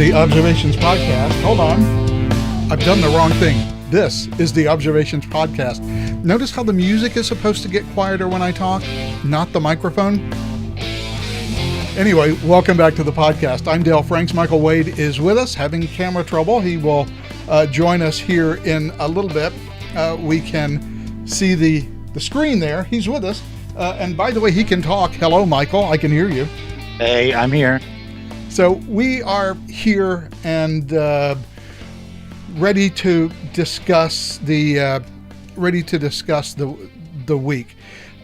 the Observations Podcast. Hold on. I've done the wrong thing. This is the Observations Podcast. Notice how the music is supposed to get quieter when I talk, not the microphone? Anyway, welcome back to the podcast. I'm Dale Franks. Michael Wade is with us, having camera trouble. He will join us here in a little bit. We can see the screen there. He's with us. And by the way, he can talk. Hello, Michael. I can hear you. Hey, I'm here. So we are here and ready to discuss the week.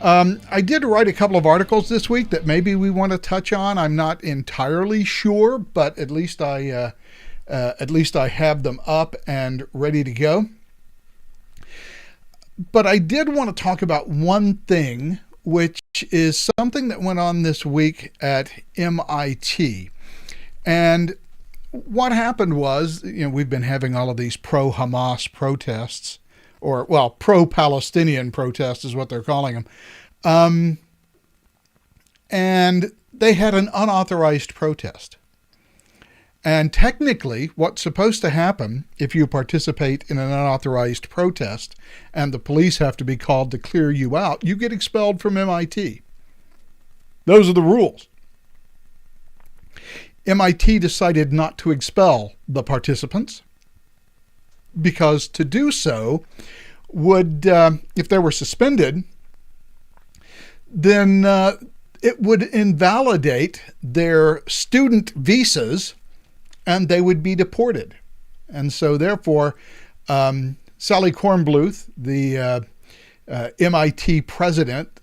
I did write a couple of articles this week that maybe we want to touch on. I'm not entirely sure, but at least I have them up and ready to go. But I did want to talk about one thing, which is something that went on this week at MIT. And what happened was, we've been having all of these pro-Hamas protests, or, well, pro-Palestinian protests is what they're calling them. And they had an unauthorized protest. And technically, what's supposed to happen if you participate in an unauthorized protest and the police have to be called to clear you out, you get expelled from MIT. Those are the rules. MIT decided not to expel the participants because to do so would, if they were suspended, then it would invalidate their student visas and they would be deported. And so therefore, Sally Kornbluth, the MIT president,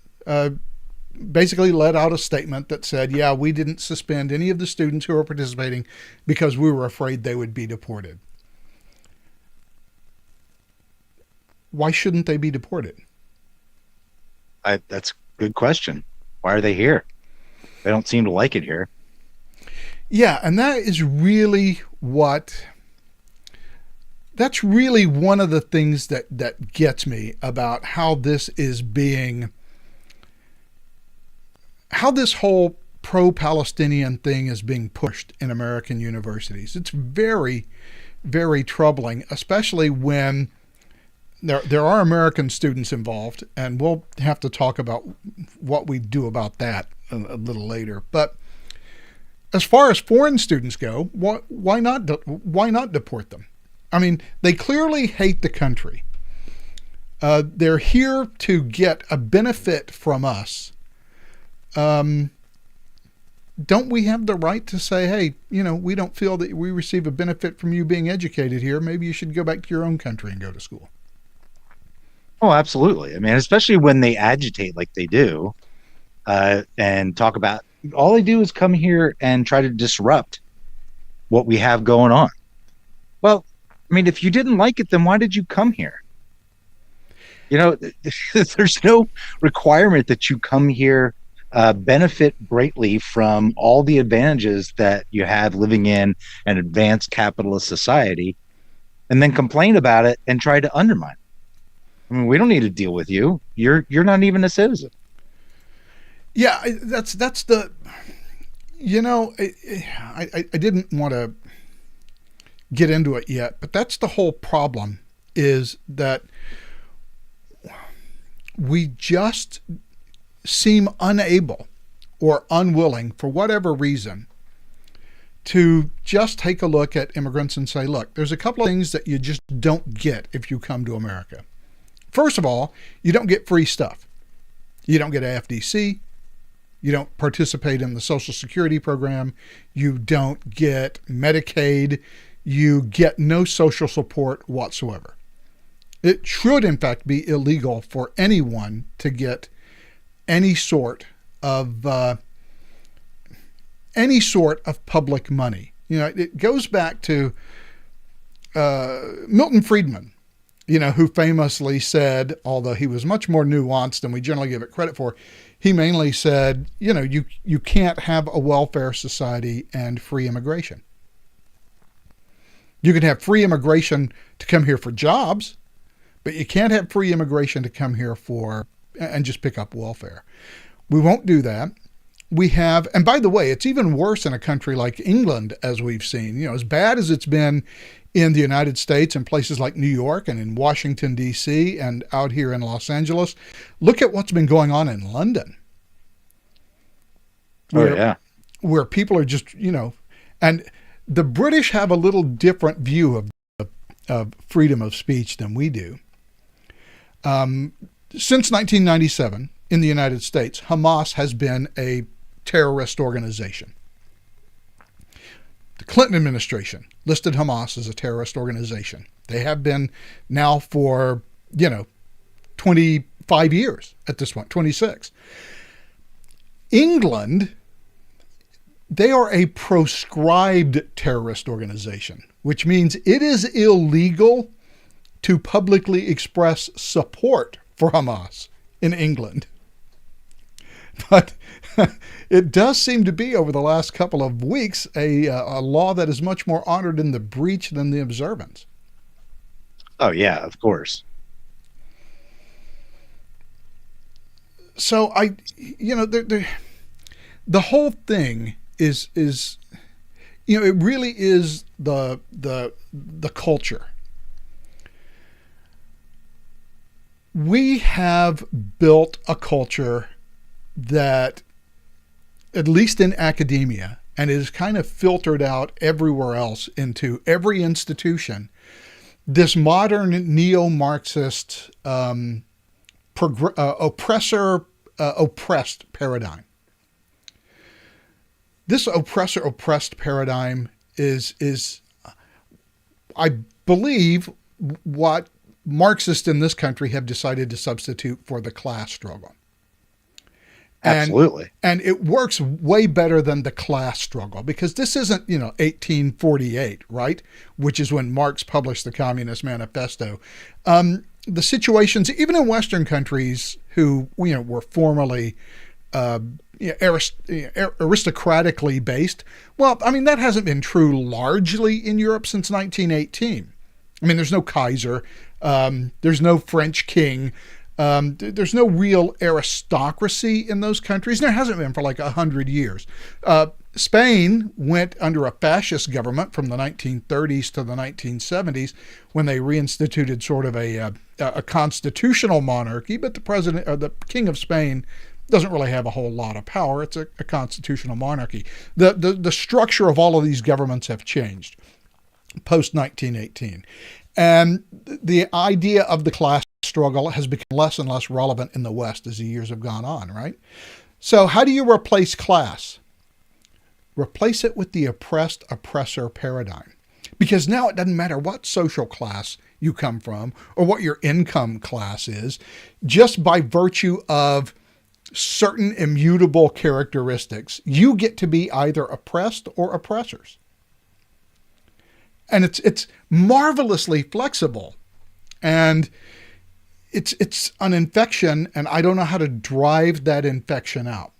basically let out a statement that said, yeah, we didn't suspend any of the students who were participating because we were afraid they would be deported. Why shouldn't they be deported? That's a good question. Why are they here? They don't seem to like it here. Yeah, and that is really that's really one of the things that gets me about how this whole pro-Palestinian thing is being pushed in American universities. It's very, very troubling, especially when there are American students involved, and we'll have to talk about what we do about that a little later. But as far as foreign students go, why not deport them? I mean, they clearly hate the country. They're here to get a benefit from us. Don't we have the right to say, hey, we don't feel that we receive a benefit from you being educated here. Maybe you should go back to your own country and go to school. Oh, absolutely. I mean, especially when they agitate like they do, and talk about, all they do is come here and try to disrupt what we have going on. Well, I mean, if you didn't like it, then why did you come here? There's no requirement that you come here benefit greatly from all the advantages that you have living in an advanced capitalist society, and then complain about it and try to undermine it. I mean, we don't need to deal with you. You're not even a citizen. Yeah, that's the. I didn't want to get into it yet, but that's the whole problem, is that we just seem unable or unwilling, for whatever reason, to just take a look at immigrants and say, look, there's a couple of things that you just don't get if you come to America. First of all, you don't get free stuff. You don't get AFDC. You don't participate in the Social Security program. You don't get Medicaid. You get no social support whatsoever. It should, in fact, be illegal for anyone to get any sort of public money. It goes back to Milton Friedman, who famously said, although he was much more nuanced than we generally give it credit for, he mainly said, you can't have a welfare society and free immigration. You can have free immigration to come here for jobs, but you can't have free immigration to come here and just pick up welfare. We won't do that. we have, and by the way, it's even worse in a country like England, as we've seen. You know, as bad as it's been in the United States and places like New York and in Washington, D.C. and out here in Los Angeles, look at what's been going on in London. Where people are just, you know, and the British have a little different view of freedom of speech than we do. Since 1997 in the United States, Hamas has been a terrorist organization. The Clinton administration listed Hamas as a terrorist organization. They have been now for, 25 years at this point, 26. England, they are a proscribed terrorist organization, which means it is illegal to publicly express support for Hamas in England. But it does seem to be, over the last couple of weeks, a law that is much more honored in the breach than the observance. Oh, yeah, of course. So the whole thing is it really is the culture. We have built a culture that, at least in academia, and it is kind of filtered out everywhere else into every institution, this modern neo-Marxist oppressed paradigm. This oppressor-oppressed paradigm is, I believe, what Marxists in this country have decided to substitute for the class struggle. Absolutely. And it works way better than the class struggle, because this isn't, 1848, right? Which is when Marx published the Communist Manifesto. The situations, even in Western countries who, were formerly aristocratically based, well, I mean, that hasn't been true largely in Europe since 1918. I mean, there's no Kaiser, there's no French king, there's no real aristocracy in those countries. There hasn't been for like 100 years. Spain went under a fascist government from the 1930s to the 1970s when they reinstituted sort of a constitutional monarchy, but the president, or the king of Spain, doesn't really have a whole lot of power. It's a constitutional monarchy. The structure of all of these governments have changed post-1918. And the idea of the class struggle has become less and less relevant in the West as the years have gone on, right? So how do you replace class? Replace it with the oppressed-oppressor paradigm. Because now it doesn't matter what social class you come from or what your income class is, just by virtue of certain immutable characteristics, you get to be either oppressed or oppressors. And it's marvelously flexible, and it's an infection, and I don't know how to drive that infection out.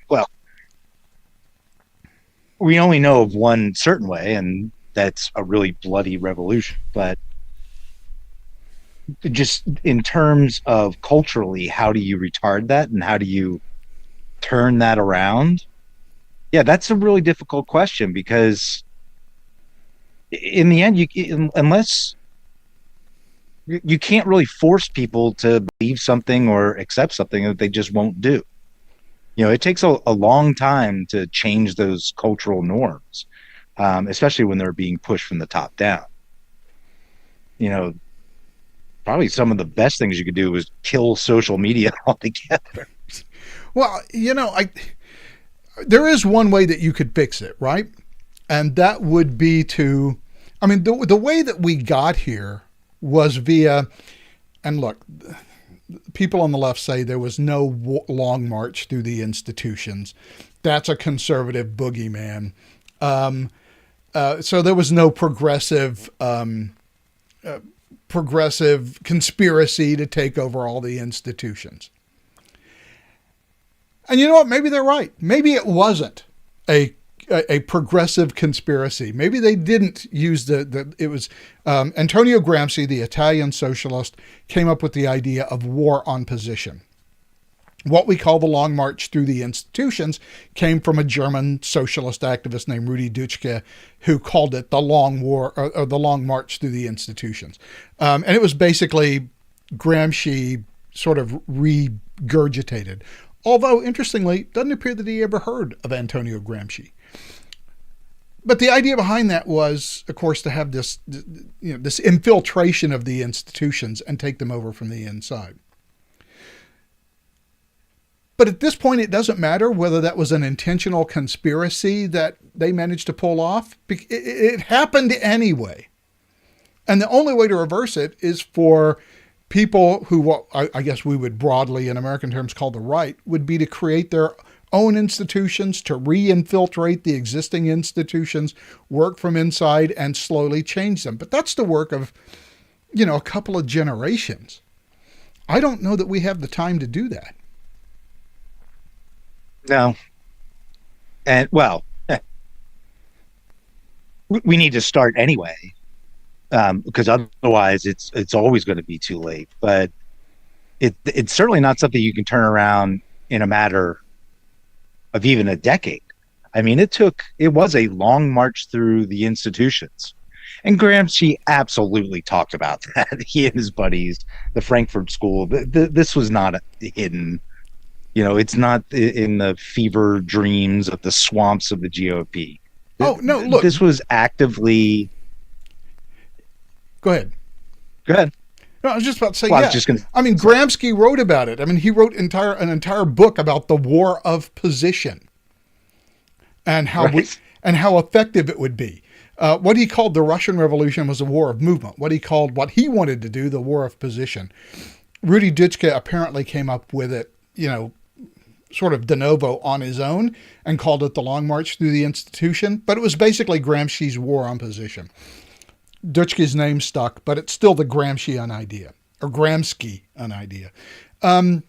Well, we only know of one certain way, and that's a really bloody revolution. But just in terms of culturally, how do you retard that, and how do you turn that around? Yeah, that's a really difficult question, because in the end, unless you can't really force people to believe something or accept something that they just won't do. It takes a long time to change those cultural norms, especially when they're being pushed from the top down. Probably some of the best things you could do is kill social media altogether. Well, there is one way that you could fix it, right? And that would be the way that we got here was via, and look, people on the left say there was no long march through the institutions. That's a conservative boogeyman. So there was no progressive conspiracy to take over all the institutions. And you know what? Maybe they're right. Maybe it wasn't a progressive conspiracy. Maybe they didn't use it was Antonio Gramsci, the Italian socialist, came up with the idea of war on position. What we call the Long March Through the Institutions came from a German socialist activist named Rudi Dutschke, who called it the Long War, or the Long March Through the Institutions. And it was basically Gramsci sort of regurgitated. Although, interestingly, it doesn't appear that he ever heard of Antonio Gramsci. But the idea behind that was, of course, to have this infiltration of the institutions and take them over from the inside. But at this point, it doesn't matter whether that was an intentional conspiracy that they managed to pull off. It happened anyway. And the only way to reverse it is for people who, what I guess we would broadly in American terms call the right, would be to create their own institutions, to re-infiltrate the existing institutions, work from inside and slowly change them. But that's the work of, a couple of generations. I don't know that we have the time to do that. No. And well, we need to start anyway, because otherwise it's always going to be too late. But it's certainly not something you can turn around in a matter of even a decade. I mean, it was a long march through the institutions. And Gramsci absolutely talked about that. He and his buddies, the Frankfurt School, this was not hidden. It's not in the fever dreams of the swamps of the GOP. Oh, no, look. This was actively... Go ahead. Go ahead. No, I was just about to say, well, yeah. I was just gonna... Gramsci wrote about it. I mean, he wrote an entire book about the war of position and how effective it would be. What he called the Russian Revolution was a war of movement. What he wanted to do, the war of position. Rudi Dutschke apparently came up with it, sort of de novo on his own and called it the Long March Through the Institution. But it was basically Gramsci's war on position. Dutschke's name stuck, but it's still the Gramscian idea, or Gramscian idea. But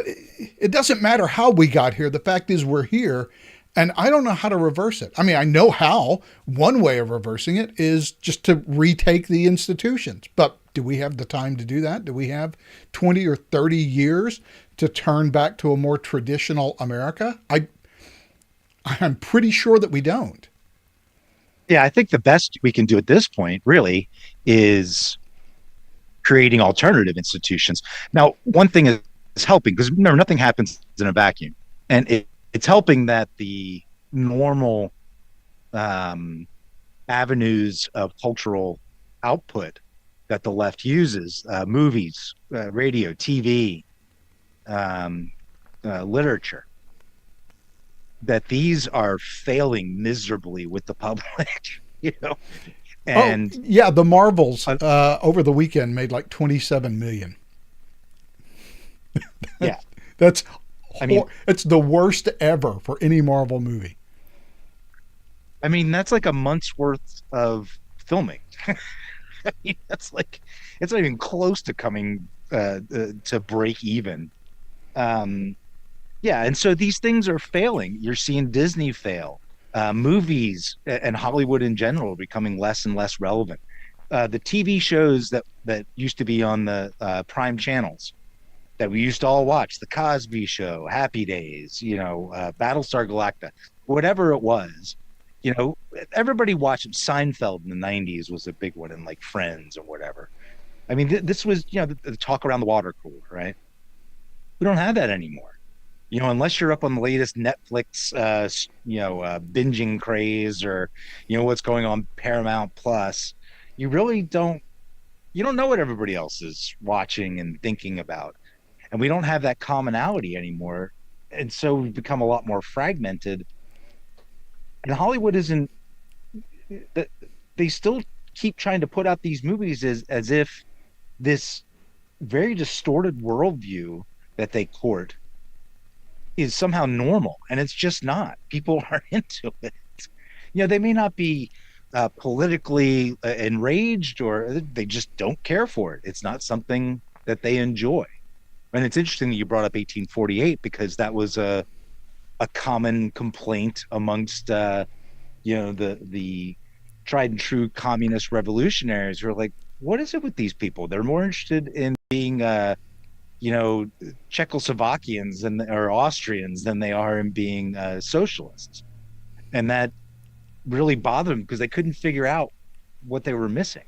it doesn't matter how we got here. The fact is we're here, and I don't know how to reverse it. I mean, I know how. One way of reversing it is just to retake the institutions. But do we have the time to do that? Do we have 20 or 30 years to turn back to a more traditional America? I'm pretty sure that we don't. Yeah, I think the best we can do at this point, really, is creating alternative institutions. Now, one thing is helping, because remember, nothing happens in a vacuum. And it's helping that the normal avenues of cultural output that the left uses, movies, radio, TV, literature, that these are failing miserably with the public, And the Marvels over the weekend made like 27 million. Yeah, it's the worst ever for any Marvel movie. I mean, that's like a month's worth of filming. I mean, it's not even close to coming to break even. Yeah, and so these things are failing. You're seeing Disney fail. Movies and Hollywood in general are becoming less and less relevant. The TV shows that used to be on the prime channels that we used to all watch, The Cosby Show, Happy Days, Battlestar Galactica, whatever it was, everybody watched Seinfeld in the 90s was a big one, and like Friends or whatever. I mean, this was, the talk around the water cooler, right? We don't have that anymore. Unless you're up on the latest Netflix, binging craze, or, what's going on Paramount Plus, you really don't know what everybody else is watching and thinking about. And we don't have that commonality anymore. And so we've become a lot more fragmented. And Hollywood they still keep trying to put out these movies as if this very distorted worldview that they court is somehow normal, and it's just not. People aren't into it. They may not be politically enraged, or they just don't care for it. It's not something that they enjoy. And it's interesting that you brought up 1848, because that was a common complaint amongst the tried and true communist revolutionaries who are like, what is it with these people? They're more interested in being Czechoslovakians or Austrians than they are in being socialists. And that really bothered them because they couldn't figure out what they were missing.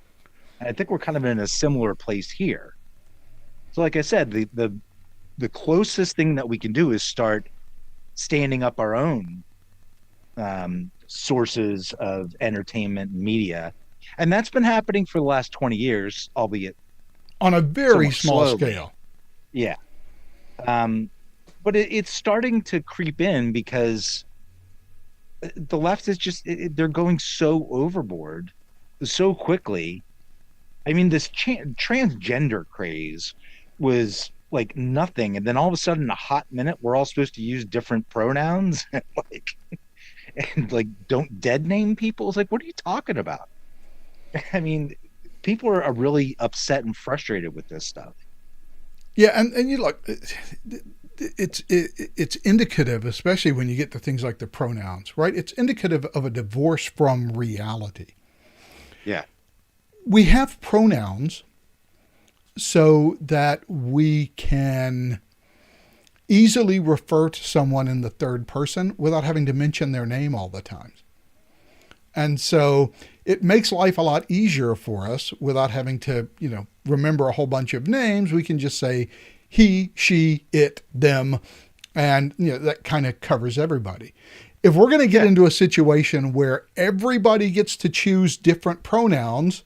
And I think we're kind of in a similar place here. So, like I said, the closest thing that we can do is start standing up our own sources of entertainment and media. And that's been happening for the last 20 years, albeit on a very small scale. Yeah. But it's starting to creep in because the left is just, they're going so overboard so quickly. I mean, this transgender craze was like nothing. And then all of a sudden, in a hot minute, we're all supposed to use different pronouns and like don't dead name people. It's like, what are you talking about? I mean, people are really upset and frustrated with this stuff. Yeah, and you look, it's indicative, especially when you get to things like the pronouns, right? It's indicative of a divorce from reality. Yeah. We have pronouns so that we can easily refer to someone in the third person without having to mention their name all the time. And so it makes life a lot easier for us without having to, remember a whole bunch of names. We can just say he, she, it, them, and that kind of covers everybody. If we're going to get into a situation where everybody gets to choose different pronouns,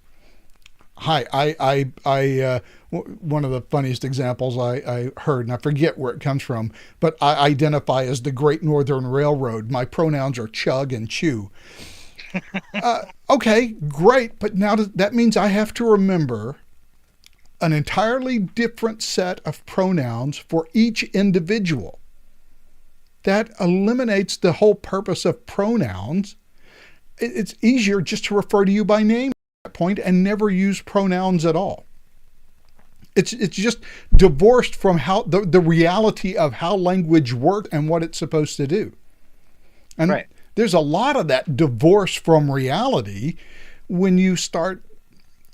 one of the funniest examples I heard, and I forget where it comes from, but I identify as the Great Northern Railroad. My pronouns are chug and chew. Okay, great. But now that means I have to remember an entirely different set of pronouns for each individual. That eliminates the whole purpose of pronouns. It's easier just to refer to you by name at that point and never use pronouns at all. It's just divorced from how the reality of how language works and what it's supposed to do. And right. There's a lot of that divorce from reality when you start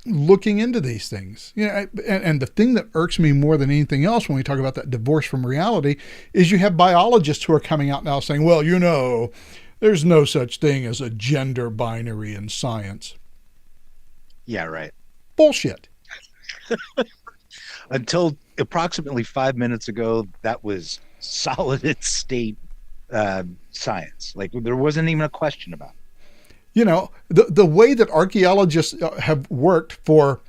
looking into these things. And the thing that irks me more than anything else when we talk about that divorce from reality is you have biologists who are coming out now saying, well, there's no such thing as a gender binary in science. Yeah, right. Bullshit. Until approximately 5 minutes ago, that was solid state science. Like there wasn't even a question about it. The way that archaeologists have worked for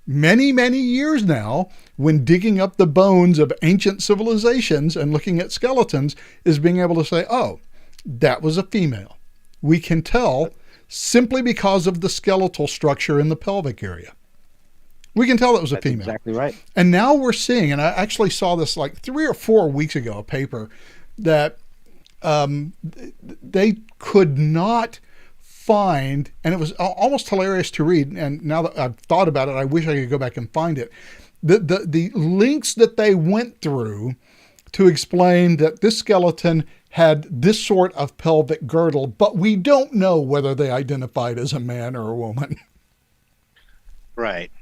many, many years now when digging up the bones of ancient civilizations and looking at skeletons is being able to say, oh, that was a female. We can tell simply because of the skeletal structure in the pelvic area. We can tell it was a female. Exactly right. And now we're seeing, and I actually saw this like 3 or 4 weeks ago, a paper that they could not find, and it was almost hilarious to read. And now that I've thought about it, I wish I could go back and find it. The links that they went through to explain that this skeleton had this sort of pelvic girdle, but we don't know whether they identified as a man or a woman. Right.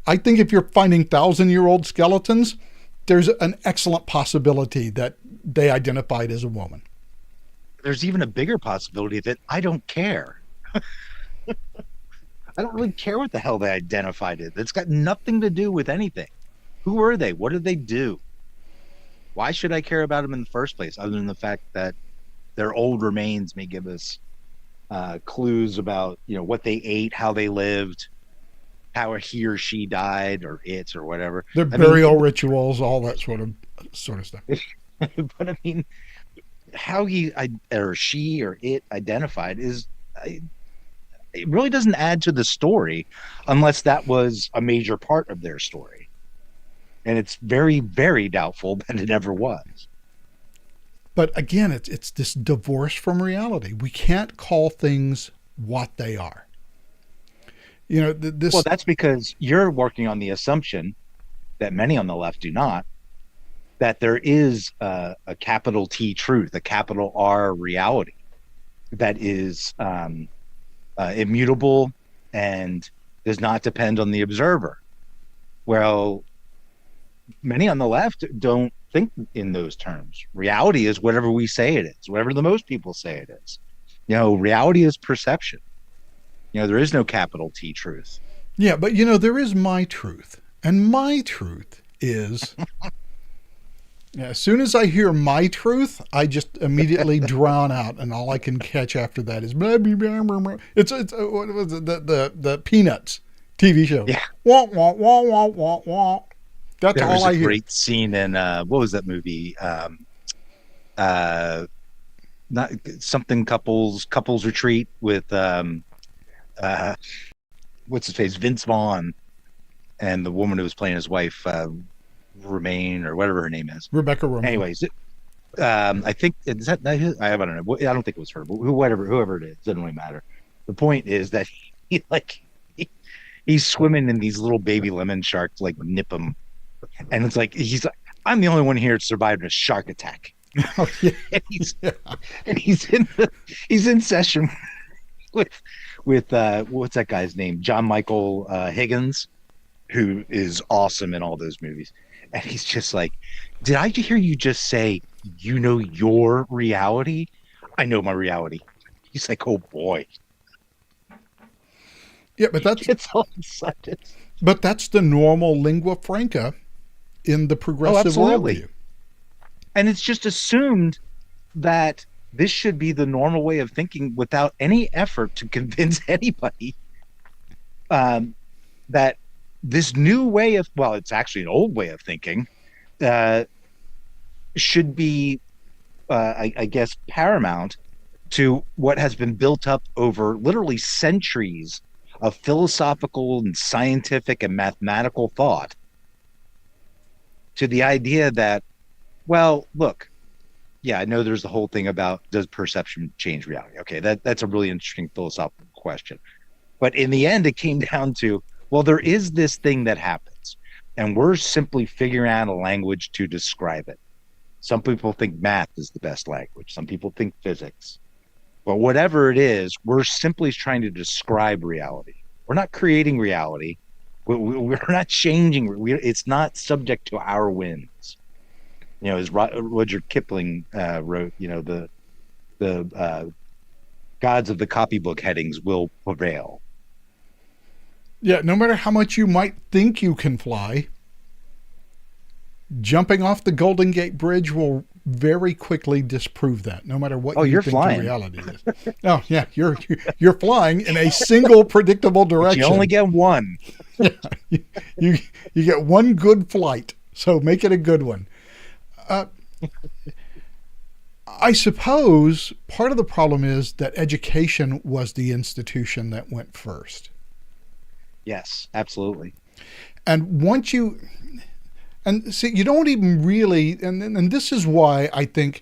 I think if you're finding 1,000-year-old skeletons, there's an excellent possibility that they identified as a woman. There's even a bigger possibility that I don't care. I don't really care what the hell they identified it. It's got nothing to do with anything. Who are they? What did they do? Why should I care about them in the first place, other than the fact that their old remains may give us clues about, what they ate, how they lived, how he or she died, or it, or whatever. Their burial rituals, all that sort of stuff. But I mean, how he or she or it identified it really doesn't add to the story unless that was a major part of their story. And it's very, very doubtful that it ever was. But again, it's this divorce from reality. We can't call things what they are. Well, that's because you're working on the assumption that many on the left do not, that there is a capital T truth, a capital R reality that is immutable and does not depend on the observer. Well, many on the left don't think in those terms. Reality is whatever we say it is, whatever the most people say it is. Reality is perception. There is no capital T truth. Yeah, but there is my truth. And my truth is, as soon as I hear my truth, I just immediately drown out, and all I can catch after that is blah, blah, blah, blah, blah. It's what was it, the Peanuts TV show. Yeah. Wah, wah, wah, wah, wah, wah. That's There all was I a hear. great scene in what was that movie? Not something couples retreat with what's his face, Vince Vaughn, and the woman who was playing his wife, Romaine or whatever her name is. Rebecca Romaine. Anyways, I think is that I don't know. I don't think it was her, but whoever it is, doesn't really matter. The point is that he's swimming in these little baby lemon sharks like nip him, and it's like he's like, I'm the only one here that survived a shark attack. Oh, yeah. and he's in session with what's that guy's name? John Michael Higgins, who is awesome in all those movies. And he's just like, did I hear you just say, your reality? I know my reality. He's like, oh boy. Yeah, but it's all excited. But that's the normal lingua franca in the progressive worldview. And it's just assumed that this should be the normal way of thinking without any effort to convince anybody that this new way of, well, it's actually an old way of thinking, should be, I guess, paramount to what has been built up over literally centuries of philosophical and scientific and mathematical thought, to the idea that, well, look, yeah, I know there's the whole thing about, does perception change reality? Okay, that's a really interesting philosophical question. But in the end, it came down to, well, there is this thing that happens, and we're simply figuring out a language to describe it. Some people think math is the best language. Some people think physics. But whatever it is, we're simply trying to describe reality. We're not creating reality. We're not changing. It's not subject to our whims. As Rudyard Kipling wrote, the gods of the copybook headings will prevail. Yeah, no matter how much you might think you can fly, jumping off the Golden Gate Bridge will very quickly disprove that, no matter what you think flying. The reality is. Oh, yeah, you're flying in a single predictable direction. But you only get one. Yeah, you get one good flight, so make it a good one. I suppose part of the problem is that education was the institution that went first. Yes, absolutely. And once you see, you don't even really, and this is why I think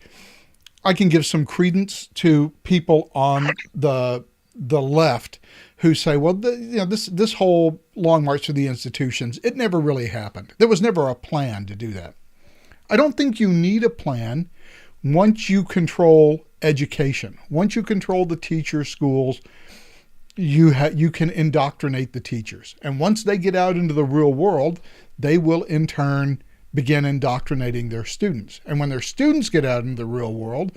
I can give some credence to people on the left who say, well, this whole long march to the institutions, it never really happened. There was never a plan to do that. I don't think you need a plan once you control education. Once you control the teacher schools, you can indoctrinate the teachers. And once they get out into the real world, they will in turn begin indoctrinating their students. And when their students get out into the real world,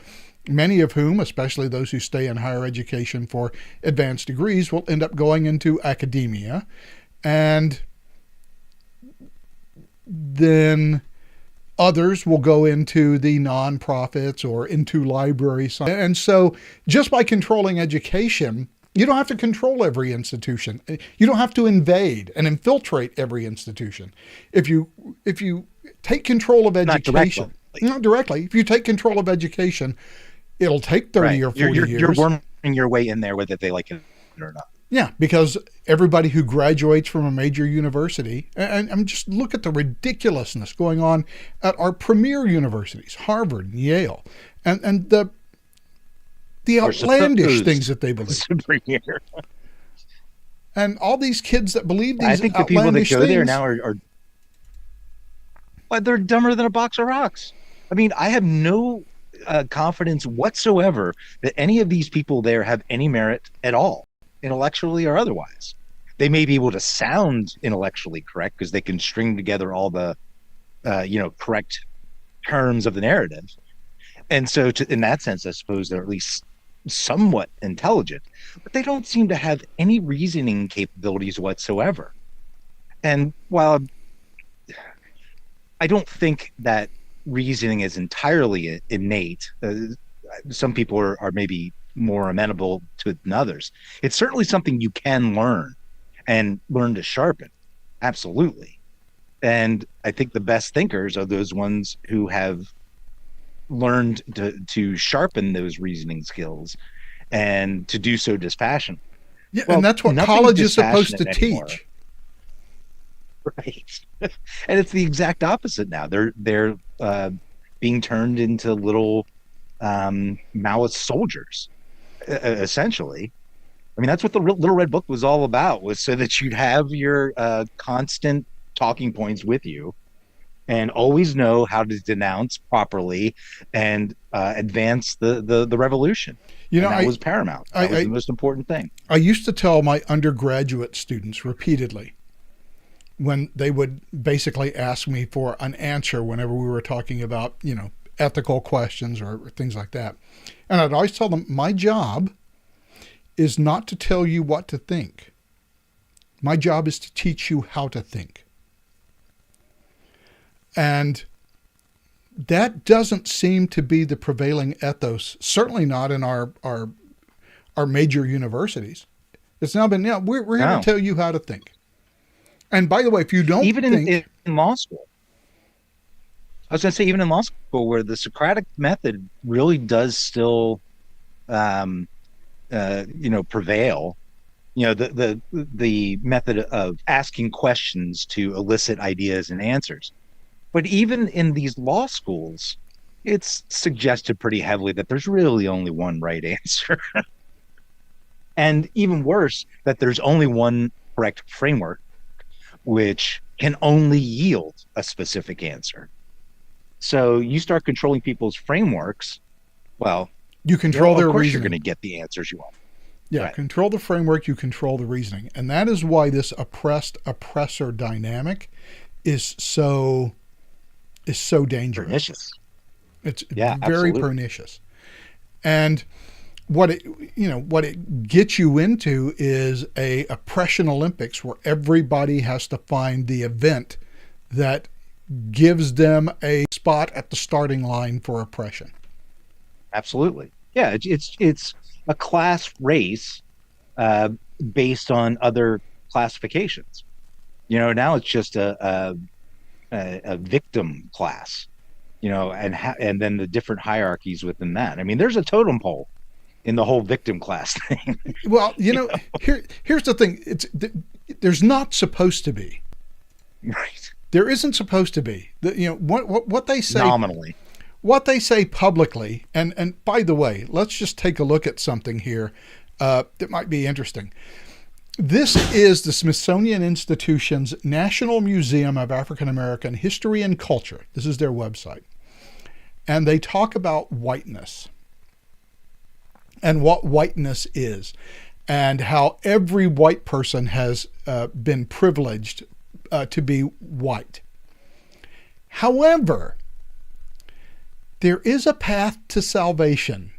many of whom, especially those who stay in higher education for advanced degrees, will end up going into academia. And then others will go into the nonprofits or into libraries. And so just by controlling education, you don't have to control every institution. You don't have to invade and infiltrate every institution. If you take control of education, not directly. If you take control of education, it'll take 30 or 40 years. You're worming your way in there, whether they like it or not. Yeah, because everybody who graduates from a major university, and just look at the ridiculousness going on at our premier universities, Harvard and Yale, and the outlandish things that they believe. And all these kids that believe these outlandish things. I think the people that go there now are well, they're dumber than a box of rocks. I mean, I have no confidence whatsoever that any of these people there have any merit at all, intellectually or otherwise. They may be able to sound intellectually correct because they can string together all the correct terms of the narrative. And so in that sense, I suppose they're at least somewhat intelligent, but they don't seem to have any reasoning capabilities whatsoever. And while I don't think that reasoning is entirely innate, some people are maybe more amenable to it than others. It's certainly something you can learn and learn to sharpen. Absolutely. And I think the best thinkers are those ones who have learned to sharpen those reasoning skills and to do so dispassionately. Yeah, well, and that's what college is supposed to anymore. Teach. Right. And it's the exact opposite now. They're being turned into little Maoist soldiers, essentially. I mean, that's what the Little Red Book was all about, was so that you'd have your constant talking points with you and always know how to denounce properly and advance the revolution. You know, that was paramount. That was the most important thing. I used to tell my undergraduate students repeatedly, when they would basically ask me for an answer whenever we were talking about, ethical questions or things like that. And I'd always tell them, my job is not to tell you what to think. My job is to teach you how to think. And that doesn't seem to be the prevailing ethos, certainly not in our major universities. It's now been, we're here to tell you how to think. And by the way, if you don't in law school, I was going to say, even in law school, where the Socratic method really does still, prevail. The method of asking questions to elicit ideas and answers. But even in these law schools, it's suggested pretty heavily that there's really only one right answer. And even worse, that there's only one correct framework, which can only yield a specific answer. So you start controlling people's frameworks, well, you control their reasoning. Of course you're going to get the answers you want. Yeah, right. Control the framework, you control the reasoning. And that is why this oppressor dynamic is so dangerous. Pernicious. It's very absolutely pernicious. And what it gets you into is a oppression Olympics where everybody has to find the event that gives them a spot at the starting line for oppression. Absolutely. Yeah, it's a class race based on other classifications. Now it's just a victim class, and then the different hierarchies within that. I mean, there's a totem pole in the whole victim class thing. Well, here's the thing. There's not supposed to be. Right. There isn't supposed to be. What they say nominally. What they say publicly, and by the way, let's just take a look at something here that might be interesting. This is the Smithsonian Institution's National Museum of African American History and Culture. This is their website. And they talk about whiteness and what whiteness is and how every white person has been privileged to be white. However, there is a path to salvation.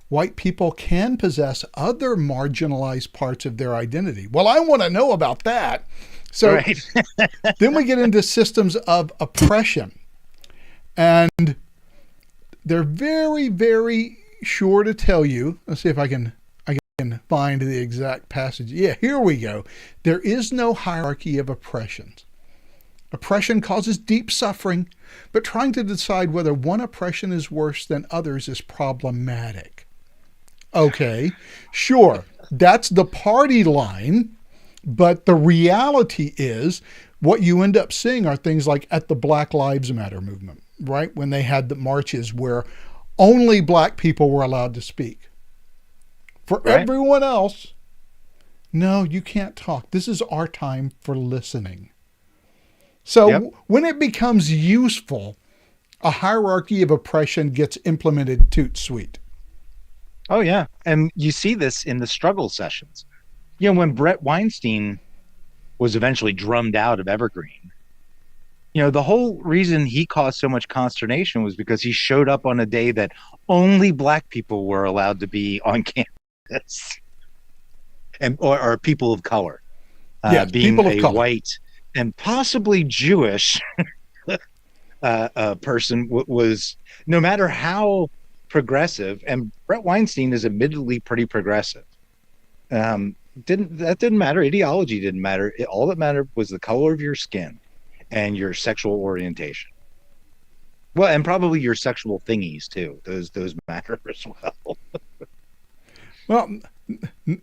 White people can possess other marginalized parts of their identity. Well, I want to know about that. So right. Then we get into systems of oppression. And they're very, very sure to tell you, let's see if I can find the exact passage. Yeah, here we go. There is no hierarchy of oppressions. Oppression causes deep suffering, but trying to decide whether one oppression is worse than others is problematic. Okay, sure, that's the party line, but the reality is what you end up seeing are things like at the Black Lives Matter movement, right? When they had the marches where only black people were allowed to speak. For right. Everyone else, no, you can't talk. This is our time for listening. So when it becomes useful, a hierarchy of oppression gets implemented toot sweet. Oh, yeah. And you see this in the struggle sessions. When Brett Weinstein was eventually drummed out of Evergreen, the whole reason he caused so much consternation was because he showed up on a day that only black people were allowed to be on campus, or people of color, Yes, being people of a color. white and possibly Jewish person was, no matter how progressive, and Brett Weinstein is admittedly pretty progressive. Didn't matter. Ideology didn't matter. All that mattered was the color of your skin and your sexual orientation. Well, and probably your sexual thingies too. Those matter as well. Well,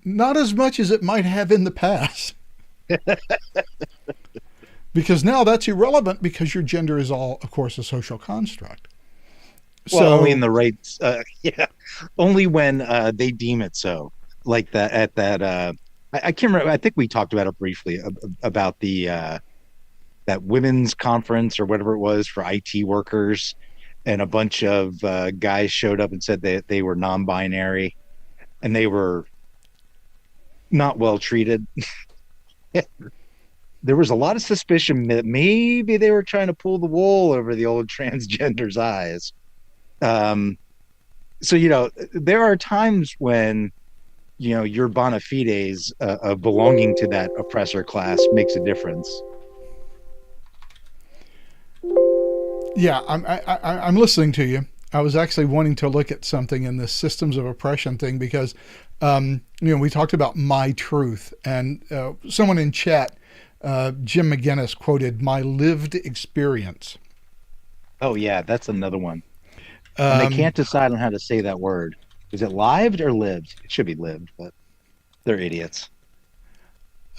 not as much as it might have in the past. Because now that's irrelevant because your gender is all, of course, a social construct. Well, So, only in the right, yeah, only when they deem it so. Like that at that, I can't remember. I think we talked about it briefly about the that women's conference or whatever it was for IT workers, and a bunch of guys showed up and said that they were non-binary and they were not well treated. There was a lot of suspicion that maybe they were trying to pull the wool over the old transgender's eyes. Um, so there are times when your bona fides of belonging to that oppressor class makes a difference. yeah, I'm listening to you. I was actually wanting to look at something in this systems of oppression thing because, we talked about my truth, and someone in chat, Jim McGinnis, quoted my lived experience. Oh yeah, that's another one. And they Um, can't decide on how to say that word. Is it lived or lived? It should be lived, but they're idiots.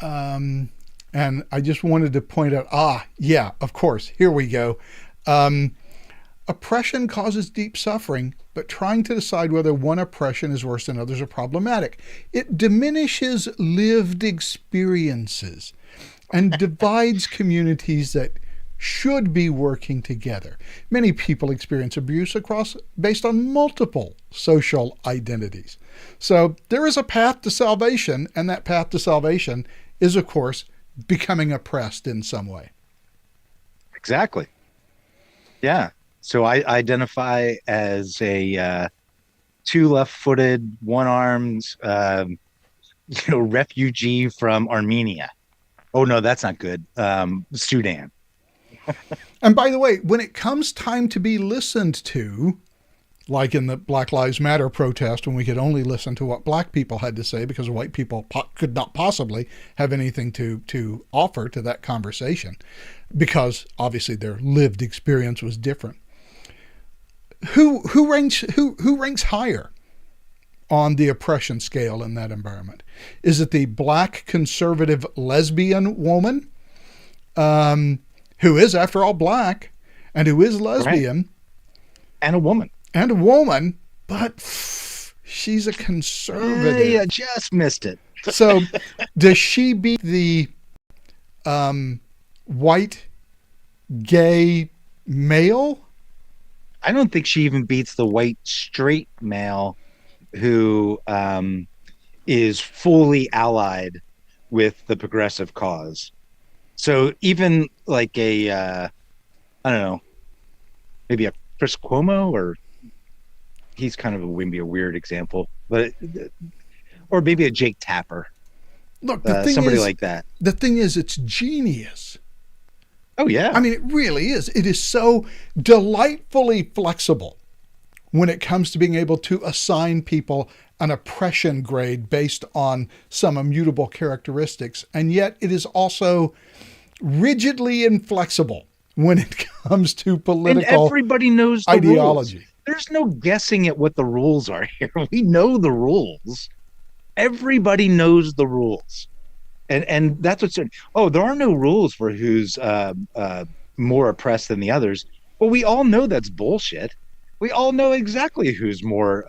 um, and I just wanted to point out, yeah, of course, here we go. Um, Oppression causes deep suffering, but trying to decide whether one oppression is worse than others are problematic. It diminishes lived experiences and divides communities that should be working together. Many people experience abuse based on multiple social identities. So there is a path to salvation, and that path to salvation is, of course, becoming oppressed in some way. Exactly. Yeah. So I identify as a two left-footed, one-armed, refugee from Armenia. Oh no, that's not good. Sudan. And by the way, when it comes time to be listened to, like in the Black Lives Matter protest, when we could only listen to what black people had to say because white people could not possibly have anything to offer to that conversation, because obviously their lived experience was different. Who ranks higher on the oppression scale in that environment? Is it the black conservative lesbian woman, who is, after all, black and who is Right. lesbian And a woman. and a woman, but she's a Hey, I conservative? just missed it. So does she beat the white gay male? I don't think she even beats the white straight male who is fully allied with the progressive cause. So even like I don't know, maybe a Chris Cuomo, or he's kind of maybe a weird example, but or maybe a Jake Tapper, Look, the thing somebody is, like that. it's genius. Oh I yeah, mean, it really is. It is so delightfully flexible when it comes to being able to assign people an oppression grade based on some immutable characteristics. And yet it is also rigidly inflexible when it comes to and political everybody knows the rules. ideology. There's no guessing at what the rules are here. We know the rules. Everybody knows the rules. And that's what's, oh, there are no rules for who's more oppressed than the others. Well, we all know that's bullshit. We all know exactly who's more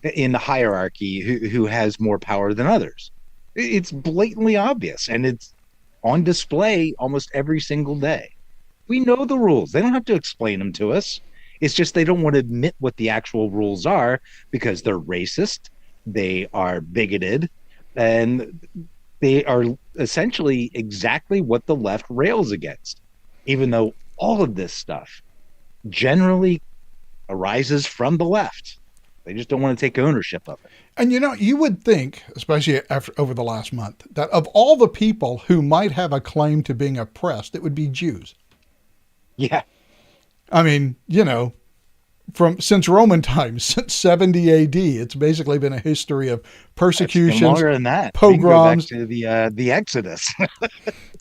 in the hierarchy, who has more power than others. It's blatantly obvious, and it's on display almost every single day. We know the rules. They don't have to explain them to us. It's just they don't want to admit what the actual rules are because they're racist, they are bigoted, And they are essentially exactly what the left rails against, even though all of this stuff generally arises from the left. They just don't want to take ownership of it. And you would think, especially after over the last month, that of all the people who might have a claim to being oppressed, it would be Jews. Yeah. I mean, since Roman times, since 70 AD, it's basically been a history of persecutions, longer than that. pogroms, We can go back to the Exodus.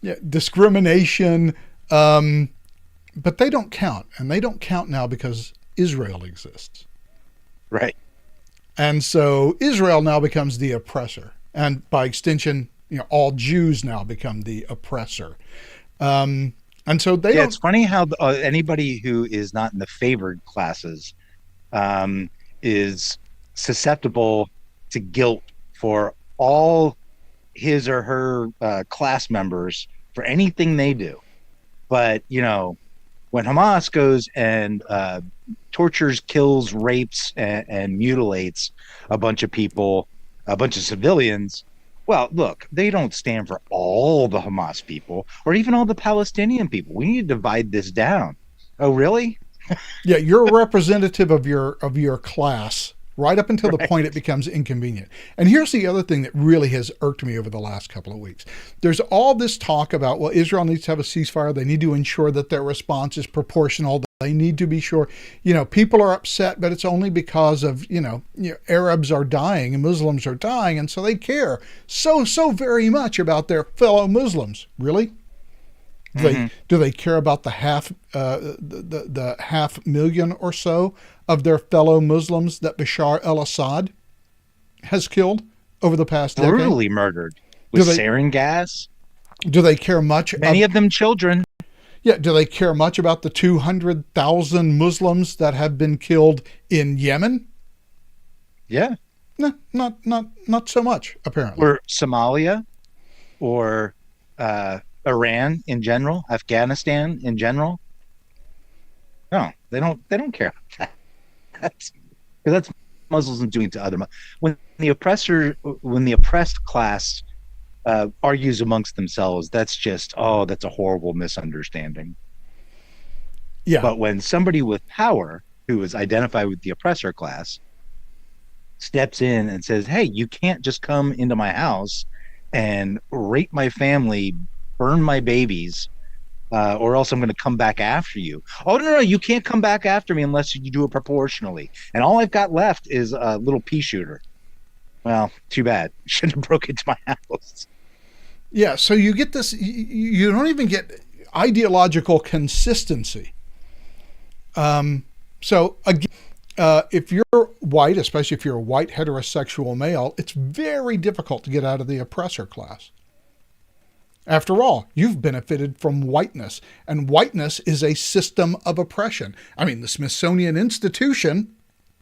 yeah, discrimination. But they don't count, and they don't count now because Israel exists. Right. And so Israel now becomes the oppressor. And by extension, all Jews now become the oppressor. And so they don't. It's funny how anybody who is not in the favored classes is susceptible to guilt for all his or her class members for anything they do. But, when Hamas goes and tortures, kills, rapes, and mutilates a bunch of people, a bunch of civilians, well, look, they don't stand for all the Hamas people or even all the Palestinian people. We need to divide this down. Oh, really? Yeah, you're a representative of your class right up until the point it becomes inconvenient. And here's the other thing that really has irked me over the last couple of weeks. There's all this talk about, well, Israel needs to have a ceasefire. They need to ensure that their response is proportional. They need to be sure, people are upset, but it's only because of, Arabs are dying and Muslims are dying. And so they care so very much about their fellow Muslims. Really? Do they care about the half 500,000 or so of their fellow Muslims that Bashar al-Assad has killed over the past decade? Brutally murdered with sarin gas. Do they care much? Many of them children. Yeah. Do they care much about the 200,000 Muslims that have been killed in Yemen? Yeah. No, not so much, apparently. Or Somalia, or Iran in general, Afghanistan in general. No, they don't care about that. That's Muslims doing to other. When the oppressed class argues amongst themselves, that's a horrible misunderstanding. Yeah. But when somebody with power who is identified with the oppressor class steps in and says, "Hey, you can't just come into my house and rape my family, burn my babies, or else I'm going to come back after you." Oh, no, you can't come back after me unless you do it proportionally. And all I've got left is a little pea shooter. Well, too bad. Shouldn't have broke into my house. Yeah, so you get this, you don't even get ideological consistency. So again, if you're white, especially if you're a white heterosexual male, it's very difficult to get out of the oppressor class. After all, you've benefited from whiteness, and whiteness is a system of oppression. I mean, the Smithsonian Institution,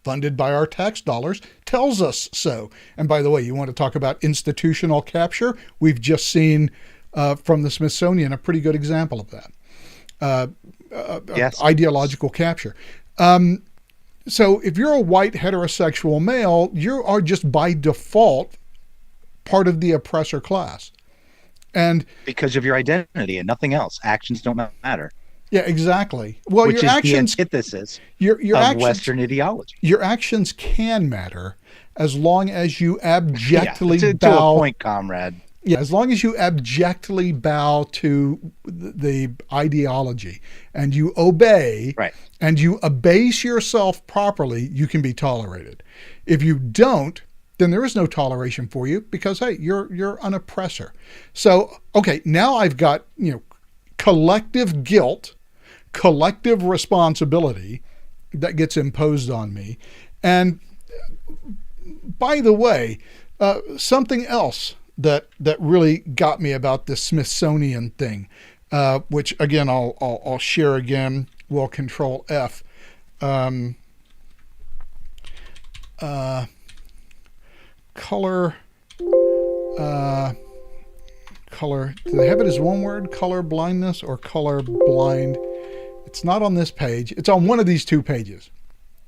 funded by our tax dollars, tells us so. And by the way, you want to talk about institutional capture? We've just seen from the Smithsonian a pretty good example of that. Yes. Ideological capture. So if you're a white heterosexual male, you are just by default part of the oppressor class. And because of your identity and nothing else, actions don't matter. Yeah, exactly. Well, which your is actions, the antithesis your of actions, Western ideology. Your actions can matter as long as you abjectly to bow. a point, comrade. Yeah, as long as you abjectly bow to the ideology and you obey, right, and you abase yourself properly, you can be tolerated. If you don't, then there is no toleration for you because, hey, you're an oppressor. So, okay, now I've got, collective guilt, collective responsibility that gets imposed on me. And by the way, something else that really got me about this Smithsonian thing, which again, I'll share again. We'll Control F. Color, do they have it as one word? Color blindness or color blind? It's not on this page. It's on one of these two pages.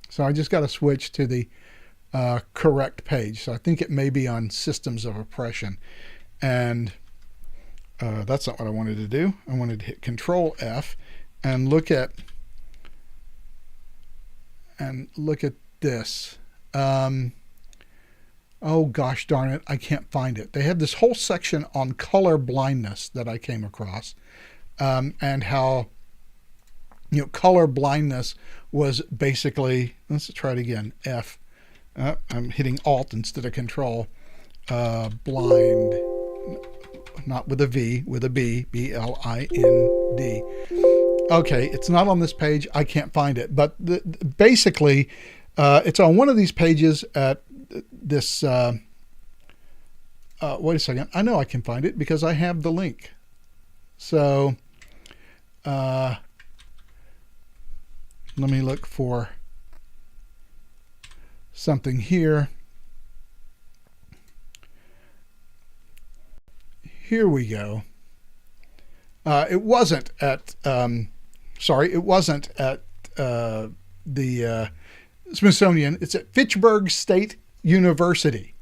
So I just got to switch to the correct page. So I think it may be on systems of oppression. And that's not what I wanted to do. I wanted to hit Control F and look at this. Oh gosh darn it, I can't find it. They have this whole section on color blindness that I came across, and how color blindness was basically, let's try it again. F. I'm hitting Alt instead of Control. Blind, not with a V, with a B, B-L-I-N-D. Okay, it's not on this page. I can't find it. But basically, it's on one of these pages at this. Wait a second. I know I can find it because I have the link. So let me look for something here. Here we go. It wasn't at the Smithsonian. It's at Fitchburg State University.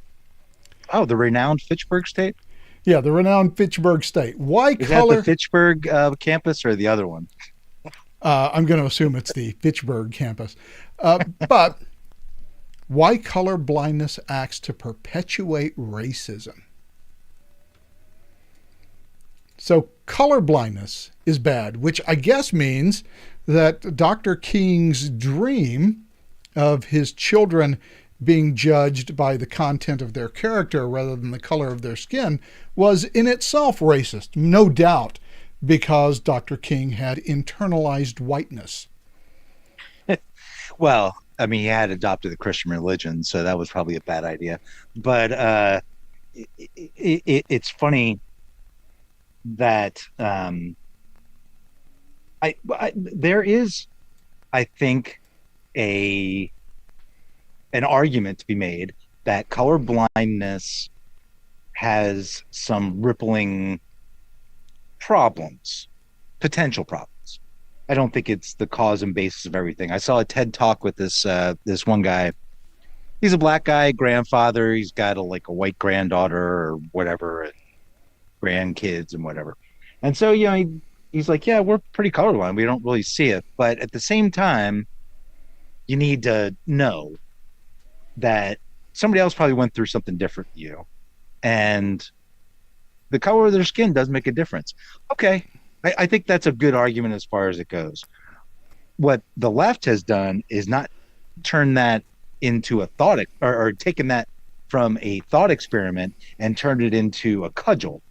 Oh, the renowned Fitchburg State? Yeah, the renowned Fitchburg State. Why Is color? that the Fitchburg campus or the other one? I'm going to assume it's the Fitchburg campus. But why color blindness acts to perpetuate racism. So color blindness is bad, which I guess means that Dr. King's dream of his children being judged by the content of their character rather than the color of their skin was in itself racist, no doubt, because Dr. King had internalized whiteness. Well, I mean, he had adopted the Christian religion, so that was probably a bad idea. But it's funny that there is, I think, an argument to be made that color blindness has some rippling problems, potential problems. I don't think it's the cause and basis of everything. I saw a TED talk with this one guy. He's a black guy, grandfather. He's got a white granddaughter or whatever, and grandkids and whatever. And so, he's like, yeah, we're pretty colorblind. We don't really see it. But at the same time, you need to know that somebody else probably went through something different than you. And the color of their skin does make a difference. Okay. I think that's a good argument as far as it goes. What the left has done is not turn that into a thought or taken that from a thought experiment and turned it into a cudgel.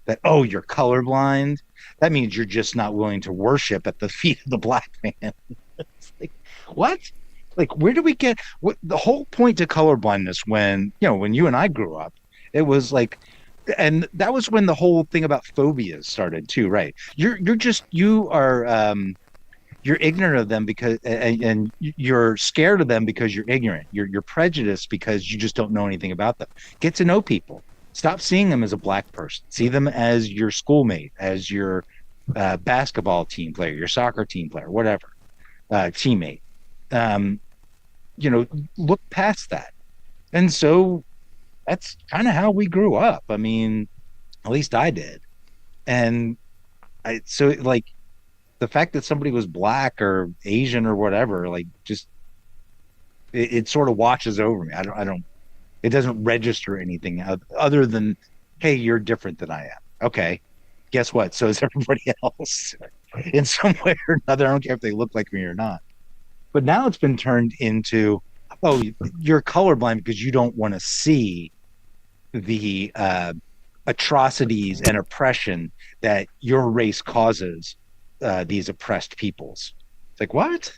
That, oh, you're colorblind. That means you're just not willing to worship at the feet of the black man. It's like, what? Like, where do we get the whole point to colorblindness when you and I grew up, it was like, and that was when the whole thing about phobias started too, right? You're ignorant of them because, and you're scared of them because you're ignorant. You're prejudiced because you just don't know anything about them. Get to know people. Stop seeing them as a black person. See them as your schoolmate, as your basketball team player, your soccer team player, whatever, teammate. Look past that. And so that's kind of how we grew up. I mean, at least I did. And the fact that somebody was black or Asian or whatever, it sort of washes over me. It doesn't register anything other than, hey, you're different than I am. Okay. Guess what? So is everybody else in some way or another. I don't care if they look like me or not. But now it's been turned into, oh, you're colorblind because you don't want to see the atrocities and oppression that your race causes these oppressed peoples. It's like, what?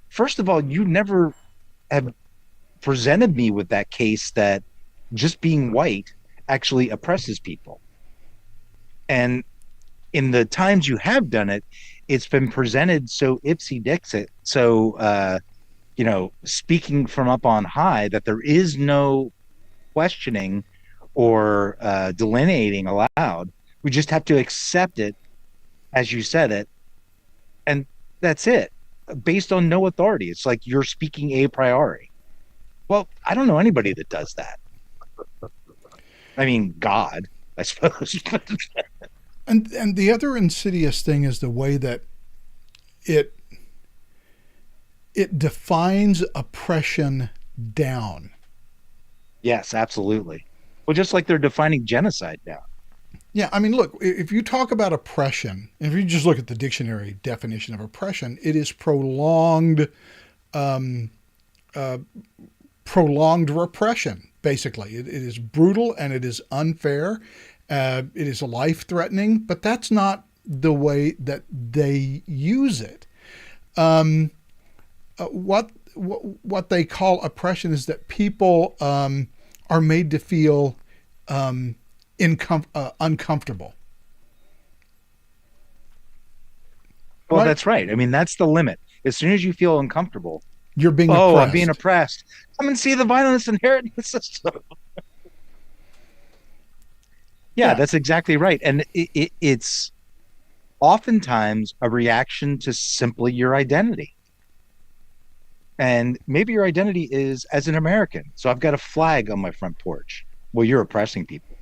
First of all, you never have presented me with that case that just being white actually oppresses people. And in the times you have done it, it's been presented so ipsy dixit, so speaking from up on high, that there is no questioning or delineating allowed. We just have to accept it as you said it, and that's it, based on no authority. It's like you're speaking a priori. Well, I don't know anybody that does that. I mean, God, I suppose. And the other insidious thing is the way that it it defines oppression down. Yes, absolutely. Well, just like they're defining genocide now. Yeah, I mean, look, if you talk about oppression, if you just look at the dictionary definition of oppression, it is um, uh, prolonged repression. Basically, it is brutal and it is unfair. It is life threatening, but that's not the way that they use it. Um, what they call oppression is that people are made to feel uncomfortable. Well, Right? that's right. I mean, that's the limit. As soon as you feel uncomfortable, You're being oh, I'm being oppressed. oppressed. Come and see the violence inherent in the system. Yeah, Yeah. that's exactly right. And it's oftentimes a reaction to simply your identity. And maybe your identity is as an American. So I've got a flag on my front porch. Well, you're oppressing people.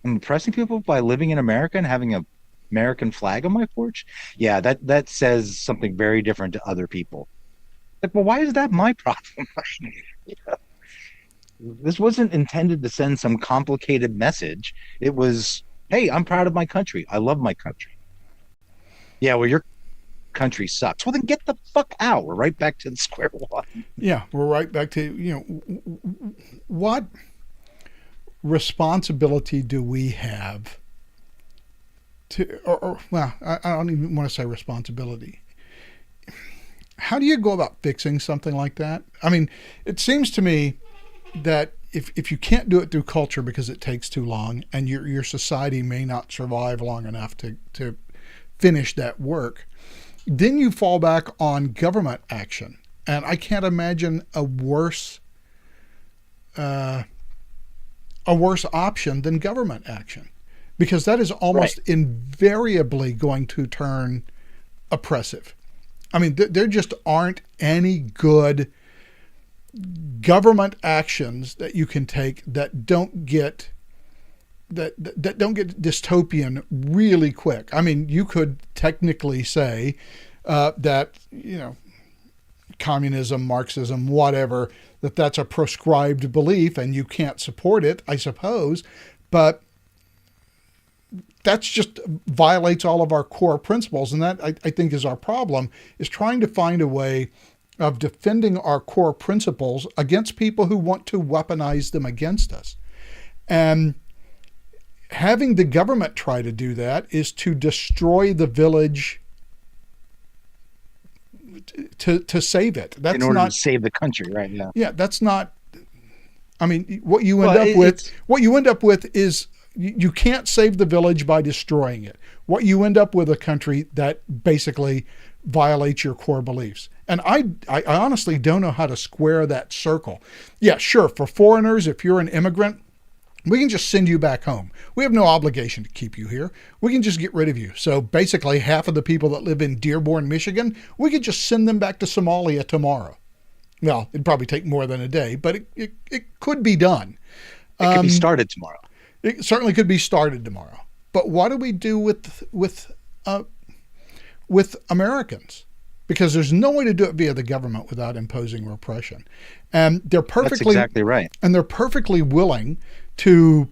I'm oppressing people by living in America and having a American flag on my porch. Yeah, that says something very different to other people. Like, well, why is that my problem? This wasn't intended to send some complicated message. It was, hey, I'm proud of my country. I love my country. Yeah, well, your country sucks. Well, then get the fuck out. We're right back to the square one. Yeah, we're right back to, what responsibility do we have to, or well, I don't even want to say responsibility. How do you go about fixing something like that? I mean, it seems to me that if you can't do it through culture because it takes too long and your society may not survive long enough to finish that work, then you fall back on government action. And I can't imagine uh, a worse option than government action, because that is Right. almost invariably going to turn oppressive. I mean, there just aren't any good government actions that you can take that don't get that don't get dystopian really quick. I mean, you could technically say that communism, Marxism, whatever, that's a proscribed belief and you can't support it, I suppose, but that's just violates all of our core principles, and that I think is our problem, is trying to find a way of defending our core principles against people who want to weaponize them against us. And having the government try to do that is to destroy the village to save it. In That's order to not, save the country, right? Yeah. yeah, that's not, I mean, what you end Well, up with, it's is you can't save the village by destroying it. What you end up with a country that basically violates your core beliefs. And I honestly don't know how to square that circle. Yeah, sure, for foreigners, if you're an immigrant, we can just send you back home. We have no obligation to keep you here. We can just get rid of you. So basically, half of the people that live in Dearborn, Michigan, we could just send them back to Somalia tomorrow. Well, it'd probably take more than a day, but it could be done. it could be started tomorrow. It certainly could be started tomorrow. But what do we do with Americans? Because there's no way to do it via the government without imposing repression, and That's exactly right. they're perfectly willing to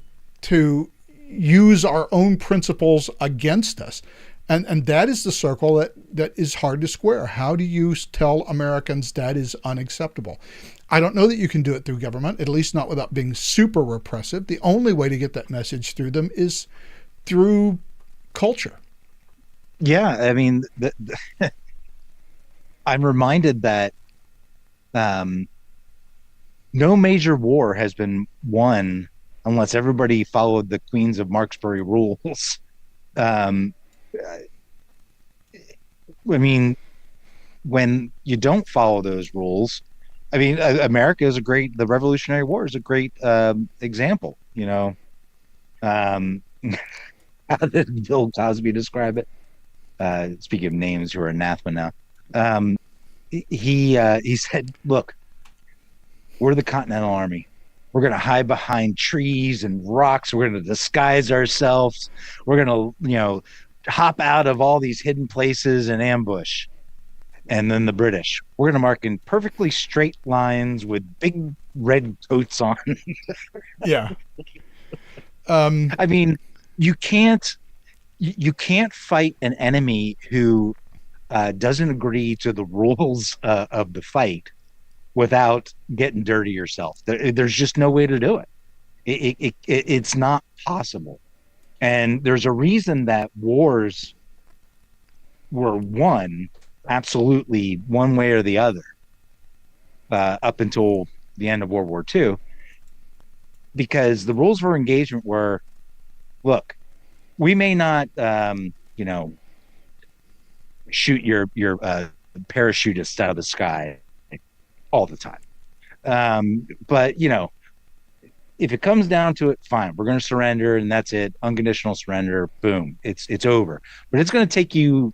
use our own principles against us, and that is the circle that is hard to square. How do you tell Americans that is unacceptable? I don't know that you can do it through government, at least not without being super repressive. The only way to get that message through them is through culture. Yeah, I mean, I'm reminded that um, no major war has been won unless everybody followed the Queens of Marksbury rules. Um, I mean, when you don't follow those rules, I mean, America is the Revolutionary War is a great example. Um, how did Bill Cosby describe it? Speaking of names who are anathema now, he said, "Look, We're the Continental Army. We're going to hide behind trees and rocks. We're going to disguise ourselves. We're going to, hop out of all these hidden places and ambush. And then the British, we're going to mark in perfectly straight lines with big red coats on. Yeah. I mean, you can't fight an enemy who doesn't agree to the rules of the fight without getting dirty yourself. There's just no way to do it. It's not possible. And there's a reason that wars were won absolutely one way or the other up until the end of World War II, because the rules for engagement were, look, we may not, shoot your parachutist out of the sky all the time. But if it comes down to it, fine, we're going to surrender, and that's it. Unconditional surrender. Boom. It's over. But it's going to take you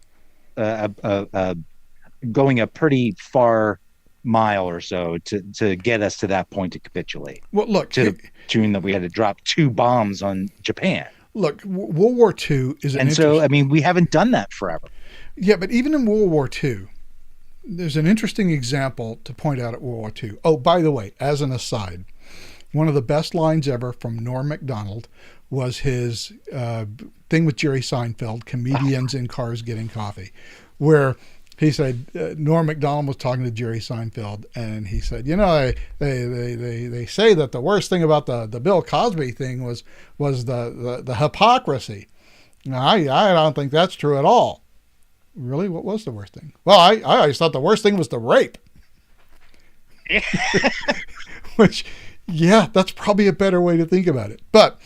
going a pretty far mile or so to get us to that point to capitulate. Well, look, to the tune that we had to drop 2 bombs on Japan. Look, World War II is and so, I mean, we haven't done that forever. Yeah, but even in World War II, there's an interesting example to point out at World War II. Oh, by the way, as an aside, one of the best lines ever from Norm Macdonald was his thing with Jerry Seinfeld, Comedians in Cars Getting Coffee, where he said, Norm Macdonald was talking to Jerry Seinfeld, and he said, they say that the worst thing about the Bill Cosby thing was the hypocrisy. Now, I don't think that's true at all. Really? What was the worst thing? Well, I always thought the worst thing was the rape. Which, yeah, that's probably a better way to think about it. But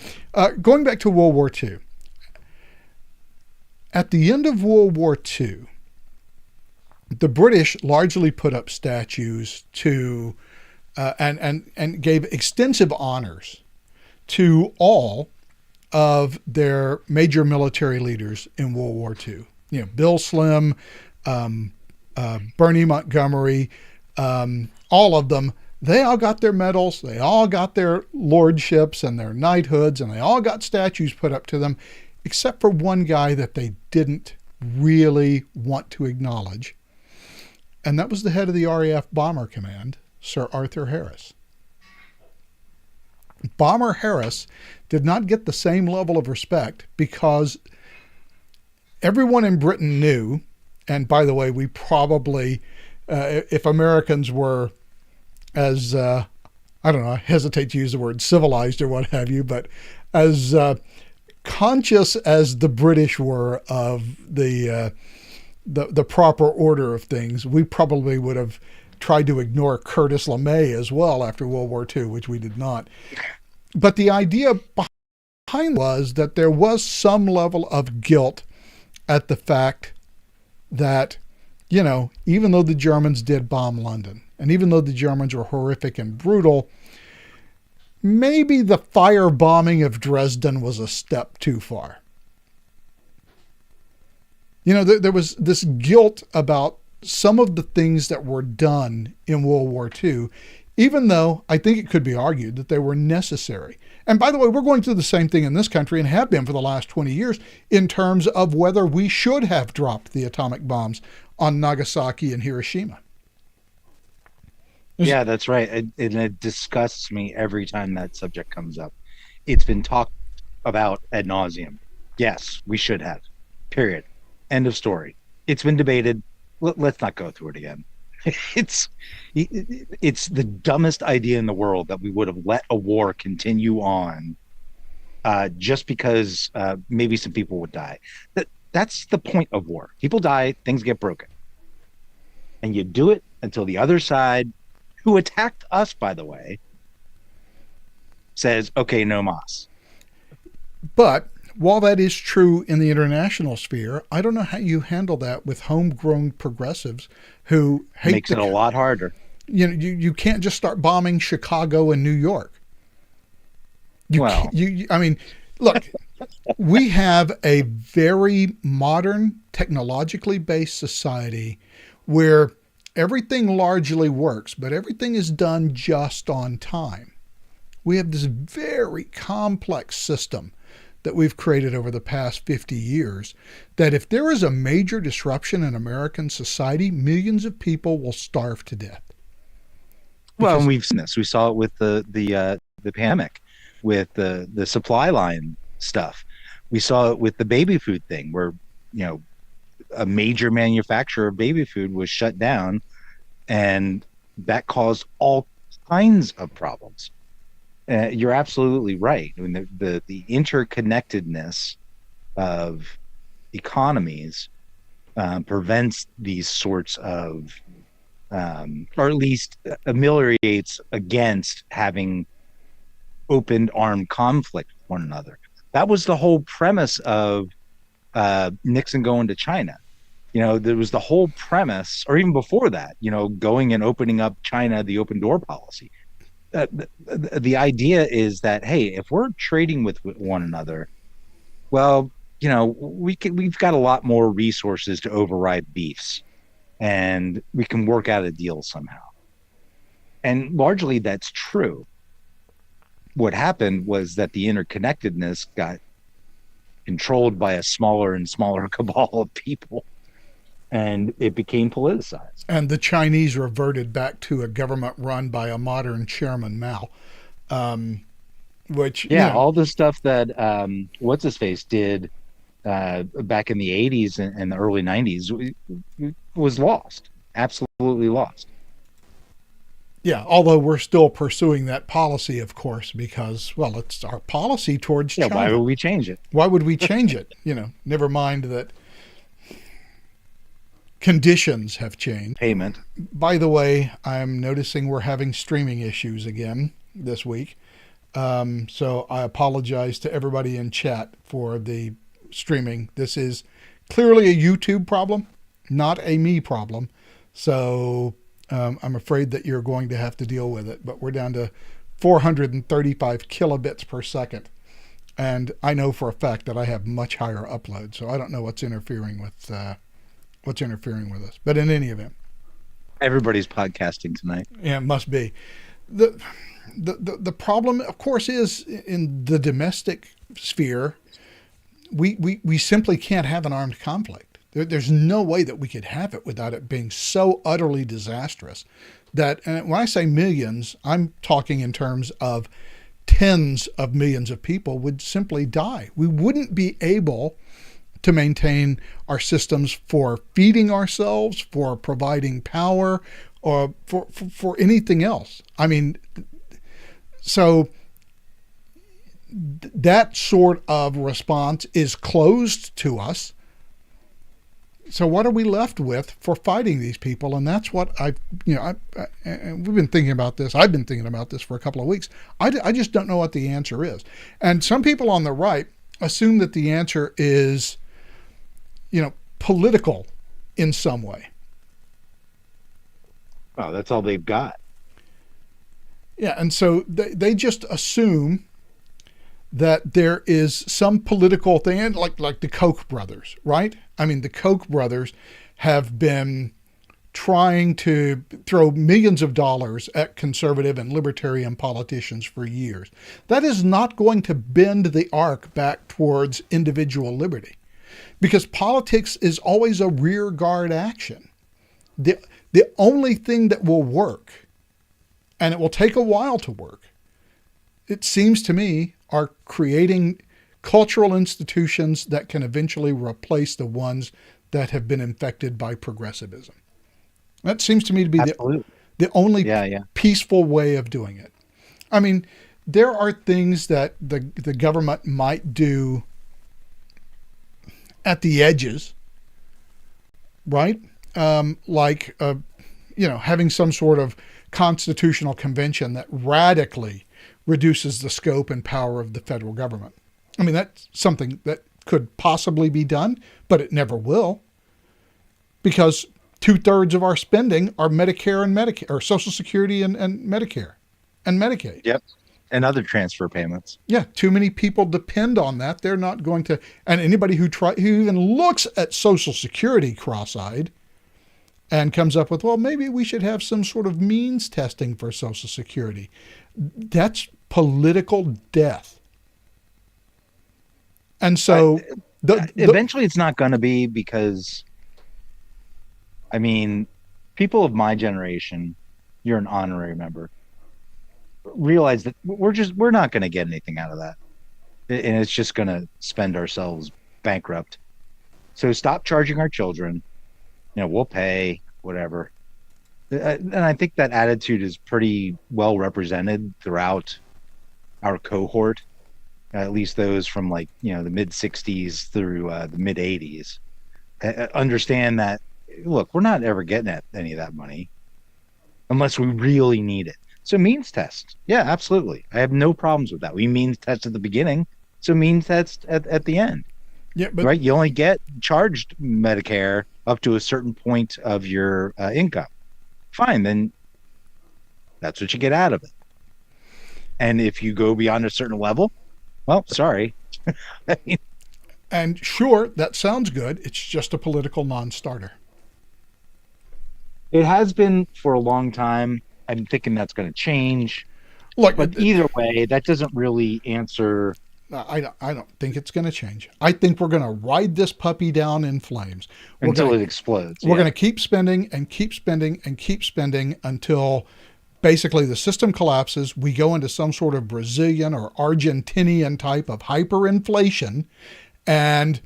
going back to World War II, at the end of World War II, the British largely put up statues to and gave extensive honors to all of their major military leaders in World War II. Bill Slim, Bernie Montgomery, all of them. They all got their medals. They all got their lordships and their knighthoods, and they all got statues put up to them, except for one guy that they didn't really want to acknowledge. And that was the head of the RAF Bomber Command, Sir Arthur Harris. Bomber Harris did not get the same level of respect because everyone in Britain knew, and by the way, we probably, if Americans were as, I don't know, I hesitate to use the word civilized or what have you, but as conscious as the British were of the proper order of things, we probably would have tried to ignore Curtis LeMay as well after World War II, which we did not. But the idea behind was that there was some level of guilt at the fact that, even though the Germans did bomb London, and even though the Germans were horrific and brutal, maybe the firebombing of Dresden was a step too far. There was this guilt about some of the things that were done in World War II, even though I think it could be argued that they were necessary. And by the way, we're going through the same thing in this country and have been for the last 20 years in terms of whether we should have dropped the atomic bombs on Nagasaki and Hiroshima. Yeah, that's right. And it disgusts me every time that subject comes up. It's been talked about ad nauseum. Yes, we should have. Period. End of story. It's been debated. Let's not go through it again. It's the dumbest idea in the world that we would have let a war continue on just because maybe some people would die. That's the point of war. People die, things get broken. And you do it until the other side, who attacked us, by the way, says, okay, no mas. But while that is true in the international sphere, I don't know how you handle that with homegrown progressives who hate Makes it a lot harder. You can't just start bombing Chicago and New York. I mean, look, we have a very modern, technologically based society where Everything largely works, but everything is done just on time. We have this very complex system that we've created over the past 50 years that if there is a major disruption in American society, millions of people will starve to death. Well, and we've seen this. We saw it with the pandemic, with the supply line stuff. We saw it with the baby food thing, where a major manufacturer of baby food was shut down, and that caused all kinds of problems. You're absolutely right. I mean, the interconnectedness of economies prevents these sorts of, or at least ameliorates against having open armed conflict with one another. That was the whole premise of Nixon going to China. There was the whole premise, or even before that, going and opening up China, the open door policy. The idea is that, hey, if we're trading with one another, well, we've got a lot more resources to override beefs, and we can work out a deal somehow. And largely that's true. What happened was that the interconnectedness got controlled by a smaller and smaller cabal of people, and it became politicized. And the Chinese reverted back to a government run by a modern Chairman Mao, which... all the stuff that what's-his-face did back in the 80s and the early 90s was lost. Absolutely lost. Yeah, although we're still pursuing that policy, of course, because, well, it's our policy towards China. Why would we change it? Why would we change it? Never mind that conditions have changed. Payment. By the way, I'm noticing we're having streaming issues again this week. So I apologize to everybody in chat for the streaming. This is clearly a YouTube problem, not a me problem. So I'm afraid that you're going to have to deal with it. But we're down to 435 kilobits per second. And I know for a fact that I have much higher upload. So I don't know what's interfering with us. But in any event, everybody's podcasting tonight. Yeah, it must be. The problem, of course, is in the domestic sphere. We simply can't have an armed conflict. There's no way that we could have it without it being so utterly disastrous that, and when I say millions, I'm talking in terms of tens of millions of people would simply die. We wouldn't be able to maintain our systems for feeding ourselves, for providing power, or for anything else. I mean, so that sort of response is closed to us. So what are we left with for fighting these people? And that's what we've been thinking about this. I've been thinking about this for a couple of weeks. I just don't know what the answer is. And some people on the right assume that the answer is, political in some way. Oh, that's all they've got. Yeah, and so they just assume that there is some political thing, like the Koch brothers, right? I mean, the Koch brothers have been trying to throw millions of dollars at conservative and libertarian politicians for years. That is not going to bend the arc back towards individual liberty, because politics is always a rear guard action. The only thing that will work, and it will take a while to work, it seems to me, are creating cultural institutions that can eventually replace the ones that have been infected by progressivism. That seems to me to be the only peaceful way of doing it. I mean, there are things that the government might do at the edges, right? Like having some sort of constitutional convention that radically reduces the scope and power of the federal government. I mean, that's something that could possibly be done, but it never will, because 2/3 of our spending are Medicare and Medicaid, or Social Security and Medicare and Medicaid. Yep. And other transfer payments. Yeah. Too many people depend on that. They're not going to, and anybody who even looks at Social Security cross-eyed and comes up with, well, maybe we should have some sort of means testing for Social Security. That's political death. And so eventually it's not going to be, because, I mean, people of my generation, you're an honorary member, realize that we're not going to get anything out of that. And it's just going to spend ourselves bankrupt. So stop charging our children. We'll pay whatever. And I think that attitude is pretty well represented throughout our cohort, at least those from the mid 60s through the mid 80s. Understand that, look, we're not ever getting at any of that money unless we really need it. So means test. Yeah, absolutely. I have no problems with that. We means test at the beginning, so means test at the end. Yeah, but right. You only get charged Medicare up to a certain point of your income. Fine, then that's what you get out of it. And if you go beyond a certain level, well, sorry. I mean, and sure, that sounds good. It's just a political non-starter. It has been for a long time. I'm thinking that's going to change. Look, but either way, that doesn't really answer. I don't think it's going to change. I think we're going to ride this puppy down in flames until it explodes. We're going to keep spending and keep spending and keep spending until basically the system collapses. We go into some sort of Brazilian or Argentinian type of hyperinflation, and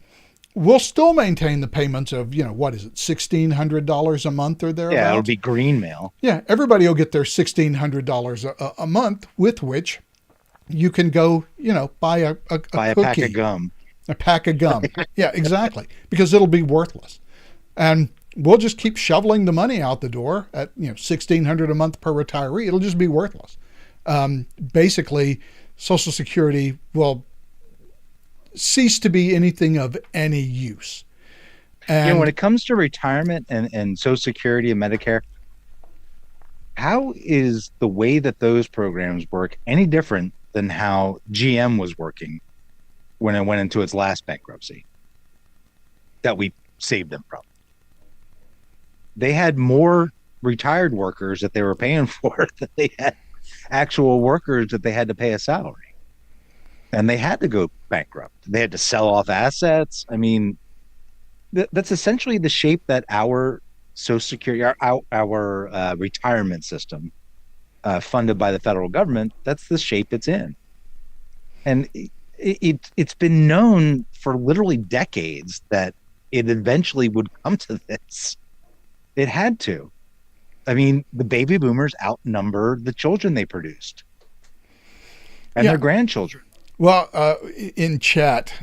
we'll still maintain the payments of, what is it, $1,600 a month or thereabouts? Yeah, it'll be green mail. Yeah, everybody will get their $1,600 a month, with which you can go, buy a buy cookie, a pack of gum. A pack of gum. Yeah, exactly. Because it'll be worthless. And we'll just keep shoveling the money out the door at, $1,600 a month per retiree. It'll just be worthless. Basically, Social Security will cease to be anything of any use. And when it comes to retirement and Social Security and Medicare, how is the way that those programs work any different than how GM was working when it went into its last bankruptcy that we saved them from? They had more retired workers that they were paying for than they had actual workers that they had to pay a salary. And they had to go bankrupt. They had to sell off assets. I mean, that's essentially the shape that our Social Security, our retirement system, funded by the federal government, that's the shape it's in. And it's been known for literally decades that it eventually would come to this. It had to. I mean, the baby boomers outnumber the children they produced and their grandchildren. Well, in chat,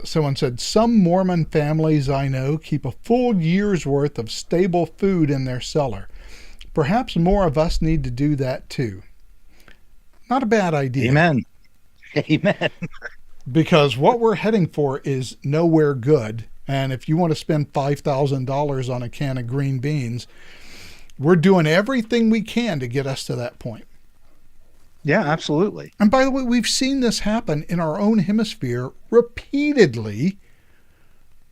someone said, some Mormon families I know keep a full year's worth of stable food in their cellar. Perhaps more of us need to do that too. Not a bad idea. Amen. Amen. Because what we're heading for is nowhere good. And if you want to spend $5,000 on a can of green beans, we're doing everything we can to get us to that point. Yeah, absolutely. And by the way, we've seen this happen in our own hemisphere repeatedly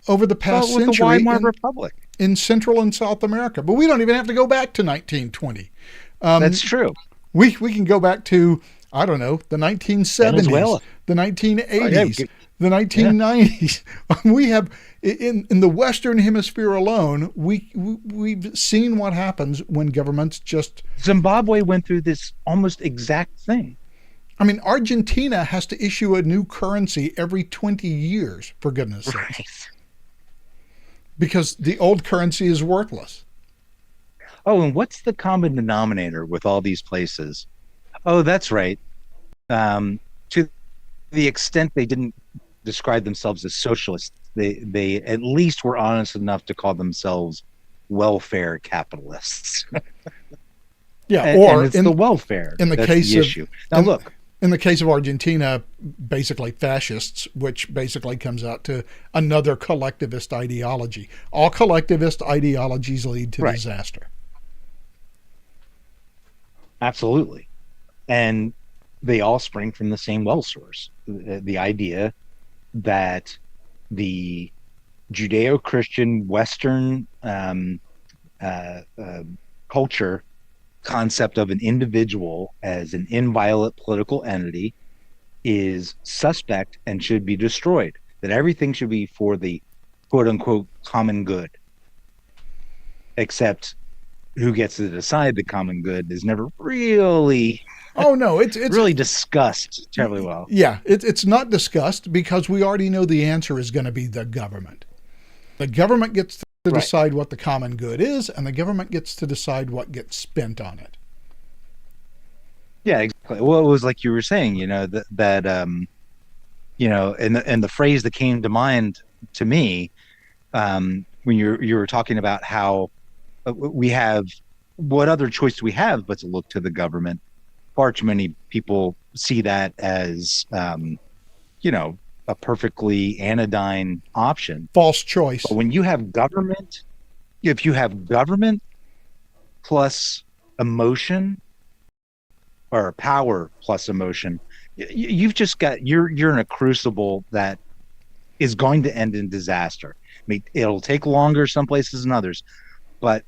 over the past with century the Weimar Republic in Central and South America. But we don't even have to go back to 1920. That's true. We can go back to, I don't know, the 1970s, Venezuela. The 1980s, the 1990s. Yeah. We have, in the Western Hemisphere alone, we've seen what happens when governments just... Zimbabwe went through this almost exact thing. I mean, Argentina has to issue a new currency every 20 years, for goodness sakes. Because the old currency is worthless. Oh, and what's the common denominator with all these places? Oh, that's right. To the extent they didn't describe themselves as socialists, they at least were honest enough to call themselves welfare capitalists. Yeah, and it's the welfare. In the case the of issue. Now, look. In the case of Argentina, basically fascists, which basically comes out to another collectivist ideology. All collectivist ideologies lead to disaster. Absolutely. And they all spring from the same well source. The idea that the Judeo-Christian Western culture concept of an individual as an inviolate political entity is suspect and should be destroyed. That everything should be for the quote unquote common good. Except who gets to decide the common good is never really Oh no, it's really discussed terribly well. yeah, it's not discussed because we already know the answer is going to be the government. The government gets to Right. decide what the common good is, and the government gets to decide what gets spent on it. Yeah, exactly. Well, it was like you were saying, and the phrase that came to mind to me when you were talking about how we have what other choice do we have but to look to the government? Far too many people see that as a perfectly anodyne option. False choice. But when you have government, if you have government plus emotion or power plus emotion, you've just got you're in a crucible that is going to end in disaster. I mean, it'll take longer some places than others, but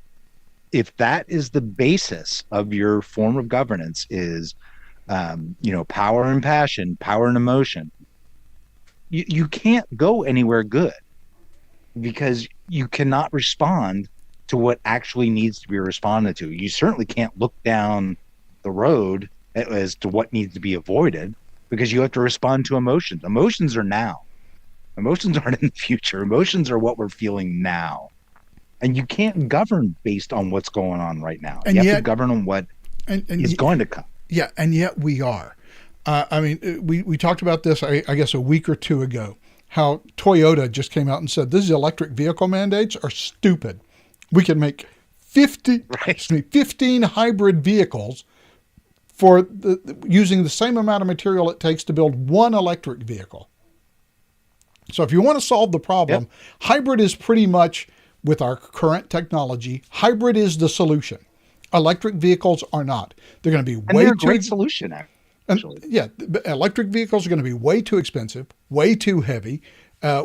if that is the basis of your form of governance is power and passion, power and emotion, you can't go anywhere good because you cannot respond to what actually needs to be responded to. You certainly can't look down the road as to what needs to be avoided because you have to respond to emotions. Emotions are now. Emotions aren't in the future. Emotions are what we're feeling now. And you can't govern based on what's going on right now. And you have yet, to govern on what and is going to come. Yeah, and yet we are. I mean, we talked about this, I guess, a week or two ago, how Toyota just came out and said, these electric vehicle mandates are stupid. We can make 15 hybrid vehicles for using the same amount of material it takes to build one electric vehicle. So if you want to solve the problem, Yep. hybrid is pretty much, with our current technology, hybrid is the solution. Electric vehicles are not. They're going to be And way they're a too great solution, actually. yeah, electric vehicles are going to be way too expensive, way too heavy,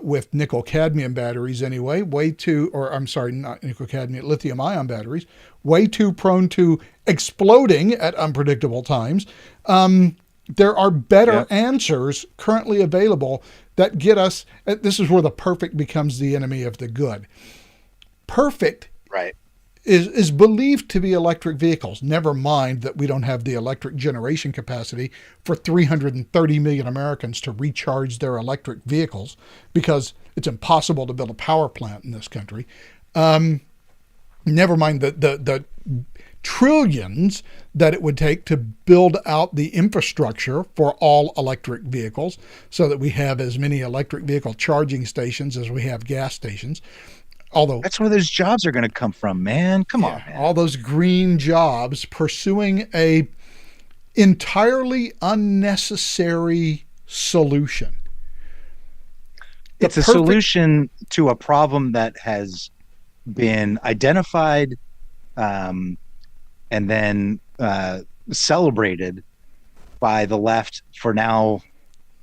with nickel cadmium batteries anyway, not nickel cadmium, lithium ion batteries, way too prone to exploding at unpredictable times. There are better answers currently available that get us. This is where the perfect becomes the enemy of the good. Perfect Right. is believed to be electric vehicles. Never mind that we don't have the electric generation capacity for 330 million Americans to recharge their electric vehicles because it's impossible to build a power plant in this country. Never mind the trillions that it would take to build out the infrastructure for all electric vehicles so that we have as many electric vehicle charging stations as we have gas stations. Although that's where those jobs are going to come from, man. Come on, man. all those green jobs pursuing a entirely unnecessary solution. It's a solution to a problem that has been identified and then celebrated by the left for now.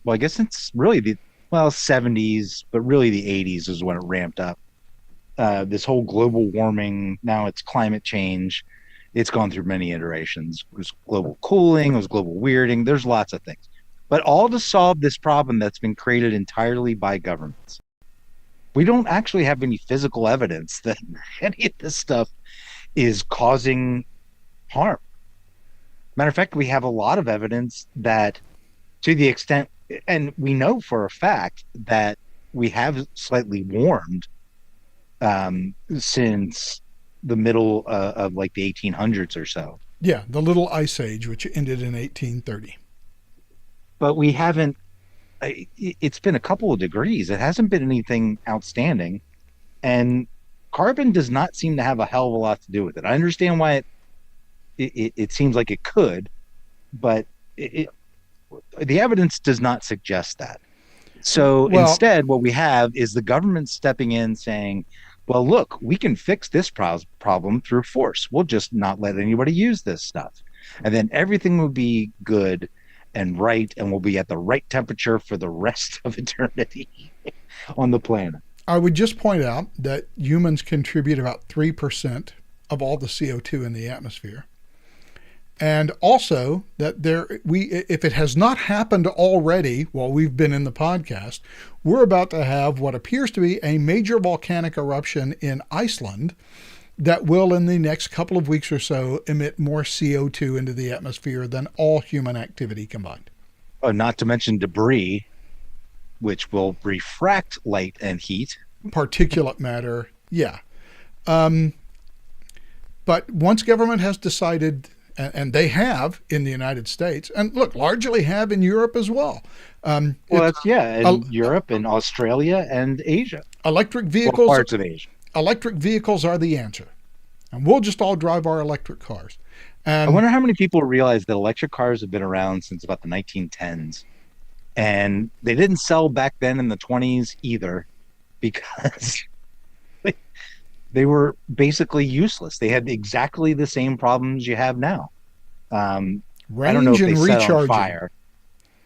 Well, I guess it's really the 70s, but really the 80s is when it ramped up. This whole global warming, now it's climate change. It's gone through many iterations. It was global cooling, it was global weirding. There's lots of things. But all to solve this problem that's been created entirely by governments. We don't actually have any physical evidence that any of this stuff is causing harm. Matter of fact, we have a lot of evidence that to the extent, and we know for a fact that we have slightly warmed since the middle of like the 1800s or so. Yeah, the little ice age, which ended in 1830. But we haven't, it's been a couple of degrees. It hasn't been anything outstanding. And carbon does not seem to have a hell of a lot to do with it. I understand why it seems like it could, but the evidence does not suggest that. So instead, what we have is the government stepping in saying, well, look, we can fix this problem through force. We'll just not let anybody use this stuff. And then everything will be good and right, and we'll be at the right temperature for the rest of eternity on the planet. I would just point out that humans contribute about 3% of all the CO2 in the atmosphere. And also that if it has not happened already while we've been in the podcast, we're about to have what appears to be a major volcanic eruption in Iceland that will, in the next couple of weeks or so, emit more CO2 into the atmosphere than all human activity combined. Oh, not to mention debris, which will refract light and heat. Particulate matter, yeah. But once government has decided, and they have in the United States, and look, largely have in Europe as well. In Europe and Australia and Asia. Electric vehicles, parts of Asia. Electric vehicles are the answer. And we'll just all drive our electric cars. And I wonder how many people realize that electric cars have been around since about the 1910s. And they didn't sell back then in the 20s either, because they were basically useless. They had exactly the same problems you have now. I don't know if they set on fire.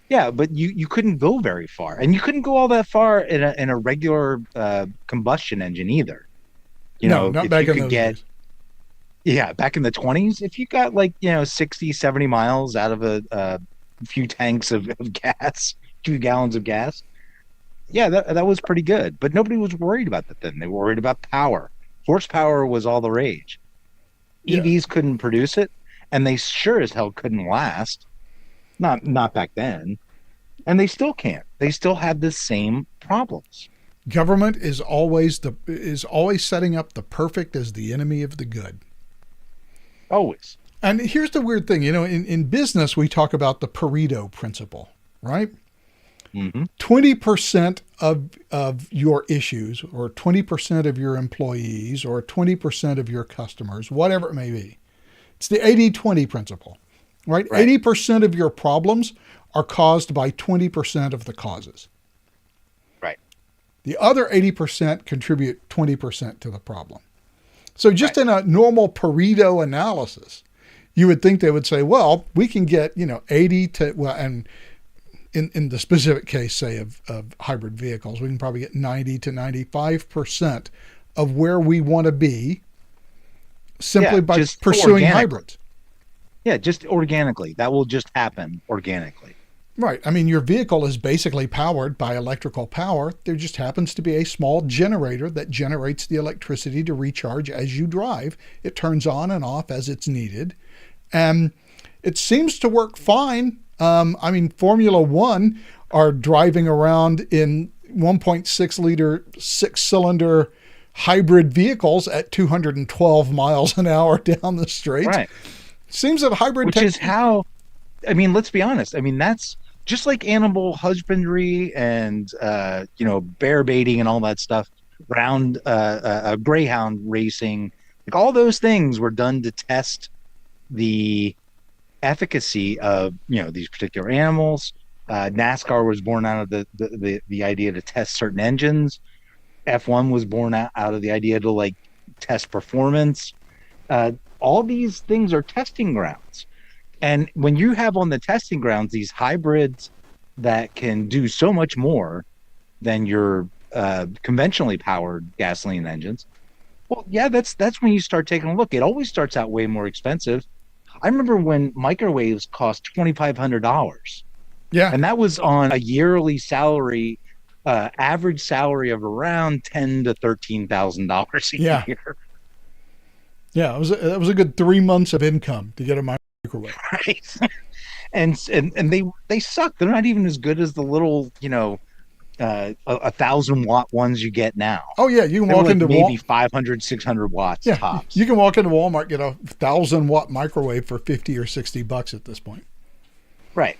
Yeah, but you couldn't go very far, and you couldn't go all that far in a regular combustion engine either. Not back in those days. Yeah, back in the 20s, if you got 60, 70 miles out of a few tanks of gas, 2 gallons of gas, yeah, that was pretty good. But nobody was worried about that then. They were worried about power. Horsepower was all the rage. Yeah. EVs couldn't produce it, and they sure as hell couldn't last. Not back then. And they still can't. They still have the same problems. Government is always setting up the perfect as the enemy of the good. Always. And here's the weird thing, in business, we talk about the Pareto principle, right? Mm-hmm. 20% of your issues, or 20% of your employees, or 20% of your customers, whatever it may be. It's the 80-20 principle, right? 80% of your problems are caused by 20% of the causes. Right. The other 80% contribute 20% to the problem. So just in a normal Pareto analysis, you would think they would say, well, we can get, 80 to, well, and in the specific case, say, of hybrid vehicles, we can probably get 90 to 95% of where we want to be simply by pursuing hybrids. Yeah, just organically. That will just happen organically. Right. I mean, your vehicle is basically powered by electrical power. There just happens to be a small generator that generates the electricity to recharge as you drive. It turns on and off as it's needed. And it seems to work fine. Formula One are driving around in 1.6 liter, 6-cylinder hybrid vehicles at 212 miles an hour down the straight. Right. Seems that hybrid... Which is how, let's be honest. That's just like animal husbandry and, bear baiting and all that stuff, greyhound racing. Like, all those things were done to test the efficacy of, these particular animals. NASCAR was born out of the idea to test certain engines. F1 was born out of the idea to test performance. All these things are testing grounds. And when you have on the testing grounds these hybrids that can do so much more than your conventionally powered gasoline engines, well, yeah, that's when you start taking a look. It always starts out way more expensive. I remember when microwaves cost $2,500. Yeah. And that was on a yearly salary, average salary of around $10,000 to $13,000 a year. Yeah, that was a good 3 months of income to get a microwave. Right. and they suck. They're not even as good as the little, 1,000-watt ones you get now. Oh yeah, you can walk into maybe 500, 600 watts tops. You can walk into Walmart, get a 1,000-watt microwave for $50 or $60 at this point. Right.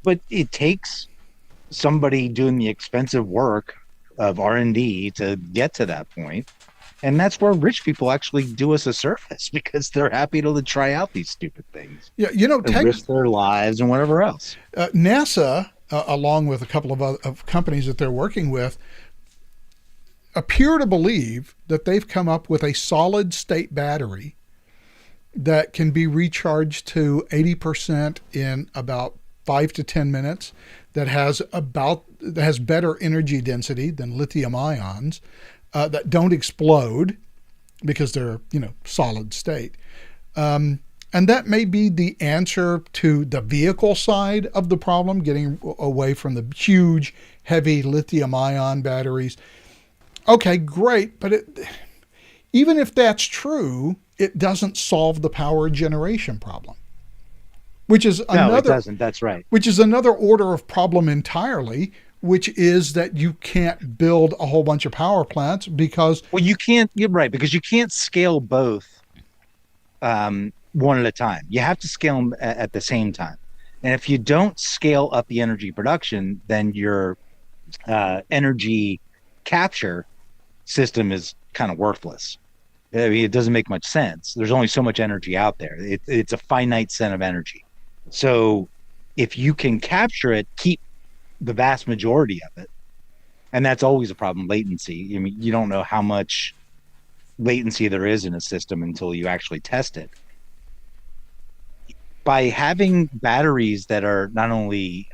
But it takes somebody doing the expensive work of R&D to get to that point. And that's where rich people actually do us a service, because they're happy to try out these stupid things. Yeah, risk their lives and whatever else. NASA, along with a couple of companies that they're working with, appear to believe that they've come up with a solid state battery that can be recharged to 80% in about 5 to 10 minutes, that has better energy density than lithium ions, that don't explode, because they're, solid state. And that may be the answer to the vehicle side of the problem, getting away from the huge, heavy lithium-ion batteries. Okay, great, but even if that's true, it doesn't solve the power generation problem, which is another. No, it doesn't. That's right. Which is another order of problem entirely, which is that you can't build a whole bunch of power plants because. Well, you can't. You're right, because you can't scale both one at a time. You have to scale them at the same time. And if you don't scale up the energy production, then your energy capture system is kind of worthless. I mean, it doesn't make much sense. There's only so much energy out there. It's a finite set of energy. So if you can capture it, keep the vast majority of it. And that's always a problem, latency. I mean, you don't know how much latency there is in a system until you actually test it. By having batteries that are not only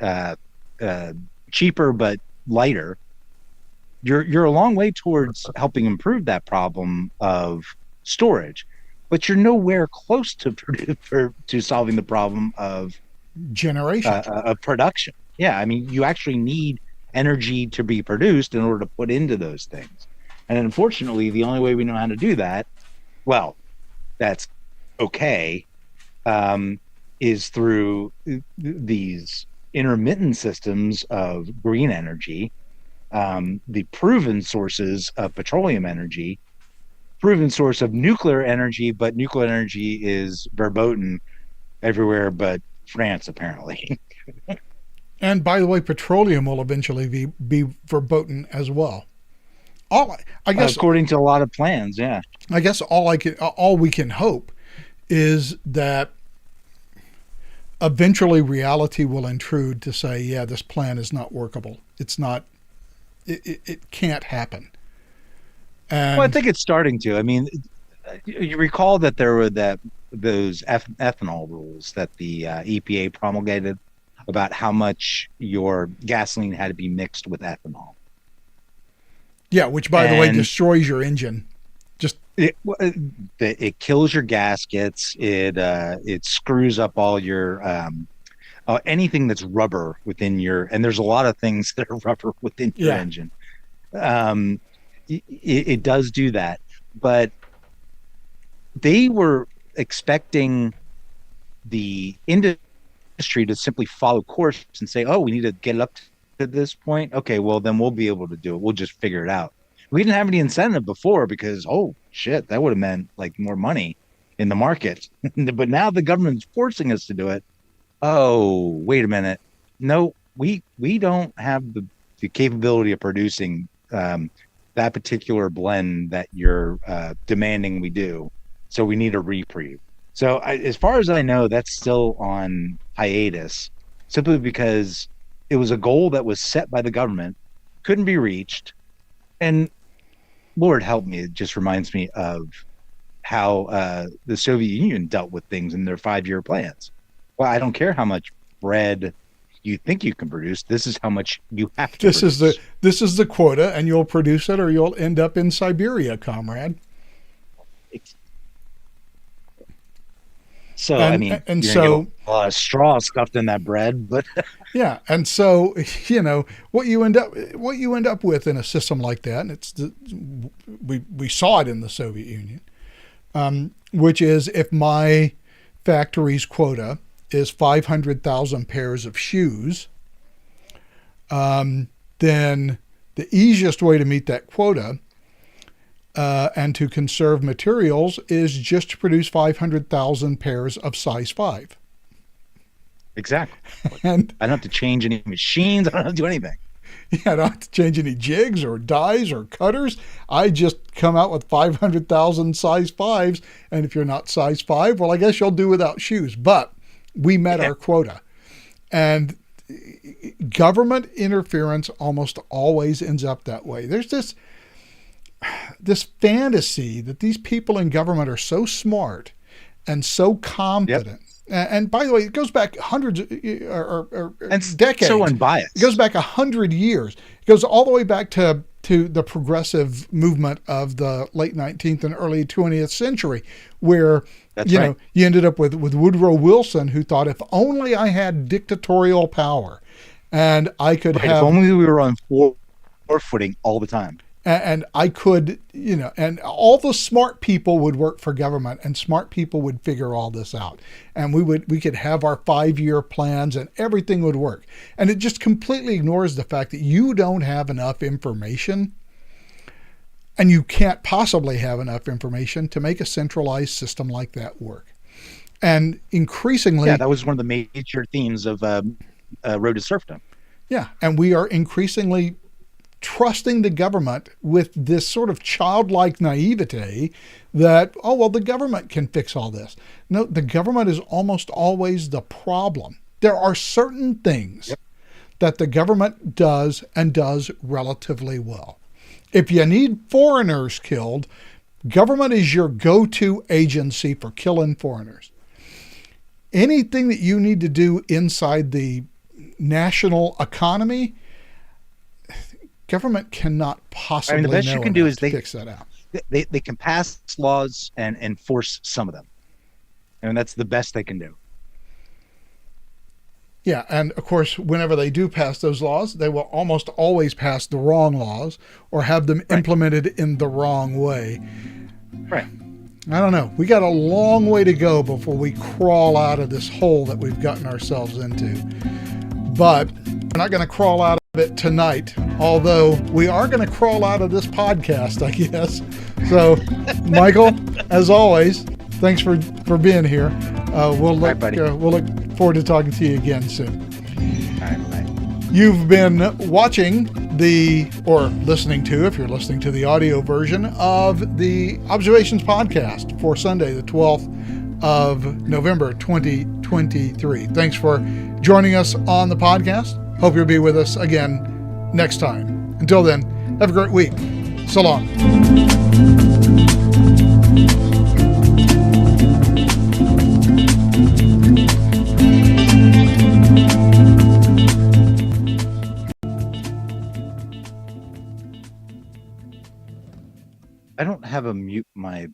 cheaper but lighter, you're a long way towards helping improve that problem of storage, but you're nowhere close to solving the problem of generation, of production. Yeah, I mean, you actually need energy to be produced in order to put into those things, and unfortunately, the only way we know how to do that, well, that's okay, is through these intermittent systems of green energy. The proven sources of petroleum energy, proven source of nuclear energy, but nuclear energy is verboten everywhere but France, apparently. And by the way, petroleum will eventually be verboten as well. I guess, according to a lot of plans, yeah. I guess all we can hope is that eventually reality will intrude to say, yeah, this plan is not workable. It's not. It can't happen. And well, I think it's starting to. I mean, you recall that there were those ethanol rules that the EPA promulgated about how much your gasoline had to be mixed with ethanol. Yeah, which, by the way, destroys your engine. It kills your gaskets. It screws up all your anything that's rubber within your, and there's a lot of things that are rubber within your engine. It does do that, but they were expecting the industry to simply follow course and say, oh, we need to get it up to this point. Okay, well, then we'll be able to do it. We'll just figure it out. We didn't have any incentive before because, oh shit, that would have meant like more money in the market. But now the government's forcing us to do it. Oh, wait a minute. No, we don't have the capability of producing that particular blend that you're demanding we do. So we need a reprieve. So as far as I know, that's still on hiatus, simply because it was a goal that was set by the government, couldn't be reached. And Lord help me, it just reminds me of how the Soviet Union dealt with things in their 5-year plans. Well, I don't care how much bread you think you can produce. This is how much you have to produce. This is the quota, and you'll produce it or you'll end up in Siberia, comrade. So, I mean, and so get a lot of straw stuffed in that bread, but yeah. And so, what you end up with in a system like that, and we saw it in the Soviet Union, which is if my factory's quota is 500,000 pairs of shoes, then the easiest way to meet that quota and to conserve materials is just to produce 500,000 pairs of size 5. Exactly. And I don't have to change any machines. I don't have to do anything. Yeah, I don't have to change any jigs or dies or cutters. I just come out with 500,000 size 5s. And if you're not size 5, well, I guess you'll do without shoes. But we met our quota. And government interference almost always ends up that way. There's this fantasy that these people in government are so smart and so competent. Yep. And by the way, it goes back hundreds or and decades. So unbiased. It goes back 100 years. It goes all the way back to to the progressive movement of the late 19th and early 20th century, where That's right. you ended up with Woodrow Wilson, who thought, if only I had dictatorial power and I could Right. If have, only we were on footing all the time. and I could, and all the smart people would work for government, and smart people would figure all this out, and we could have our 5-year plans, and everything would work. And it just completely ignores the fact that you don't have enough information, and you can't possibly have enough information to make a centralized system like that work. And increasingly, Yeah, that was one of the major themes of Road to Serfdom. yeah, and we are increasingly trusting the government with this sort of childlike naivete that, oh, well, the government can fix all this. No, the government is almost always the problem. There are certain things Yep. that the government does and does relatively well. If you need foreigners killed, government is your go-to agency for killing foreigners. Anything that you need to do inside the national economy, government cannot possibly The best know you can do enough is to fix that out. they can pass laws and enforce some of them, and that's the best they can do. Yeah, and of course, whenever they do pass those laws, they will almost always pass the wrong laws or have them Right. implemented in the wrong way. Right. I don't know. We got a long way to go before we crawl out of this hole that we've gotten ourselves into. But we're not going to crawl out of it tonight, although we are going to crawl out of this podcast, I guess. So, Michael, as always, thanks for being here. We'll look forward to talking to you again soon. All right, bye. You've been watching or listening to, if you're listening to the audio version of the Observations podcast for Sunday, the 12th of November, 2023. Thanks for joining us on the podcast. Hope you'll be with us again next time. Until then, have a great week. So long. I don't have a mute my.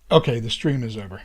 Okay, the stream is over.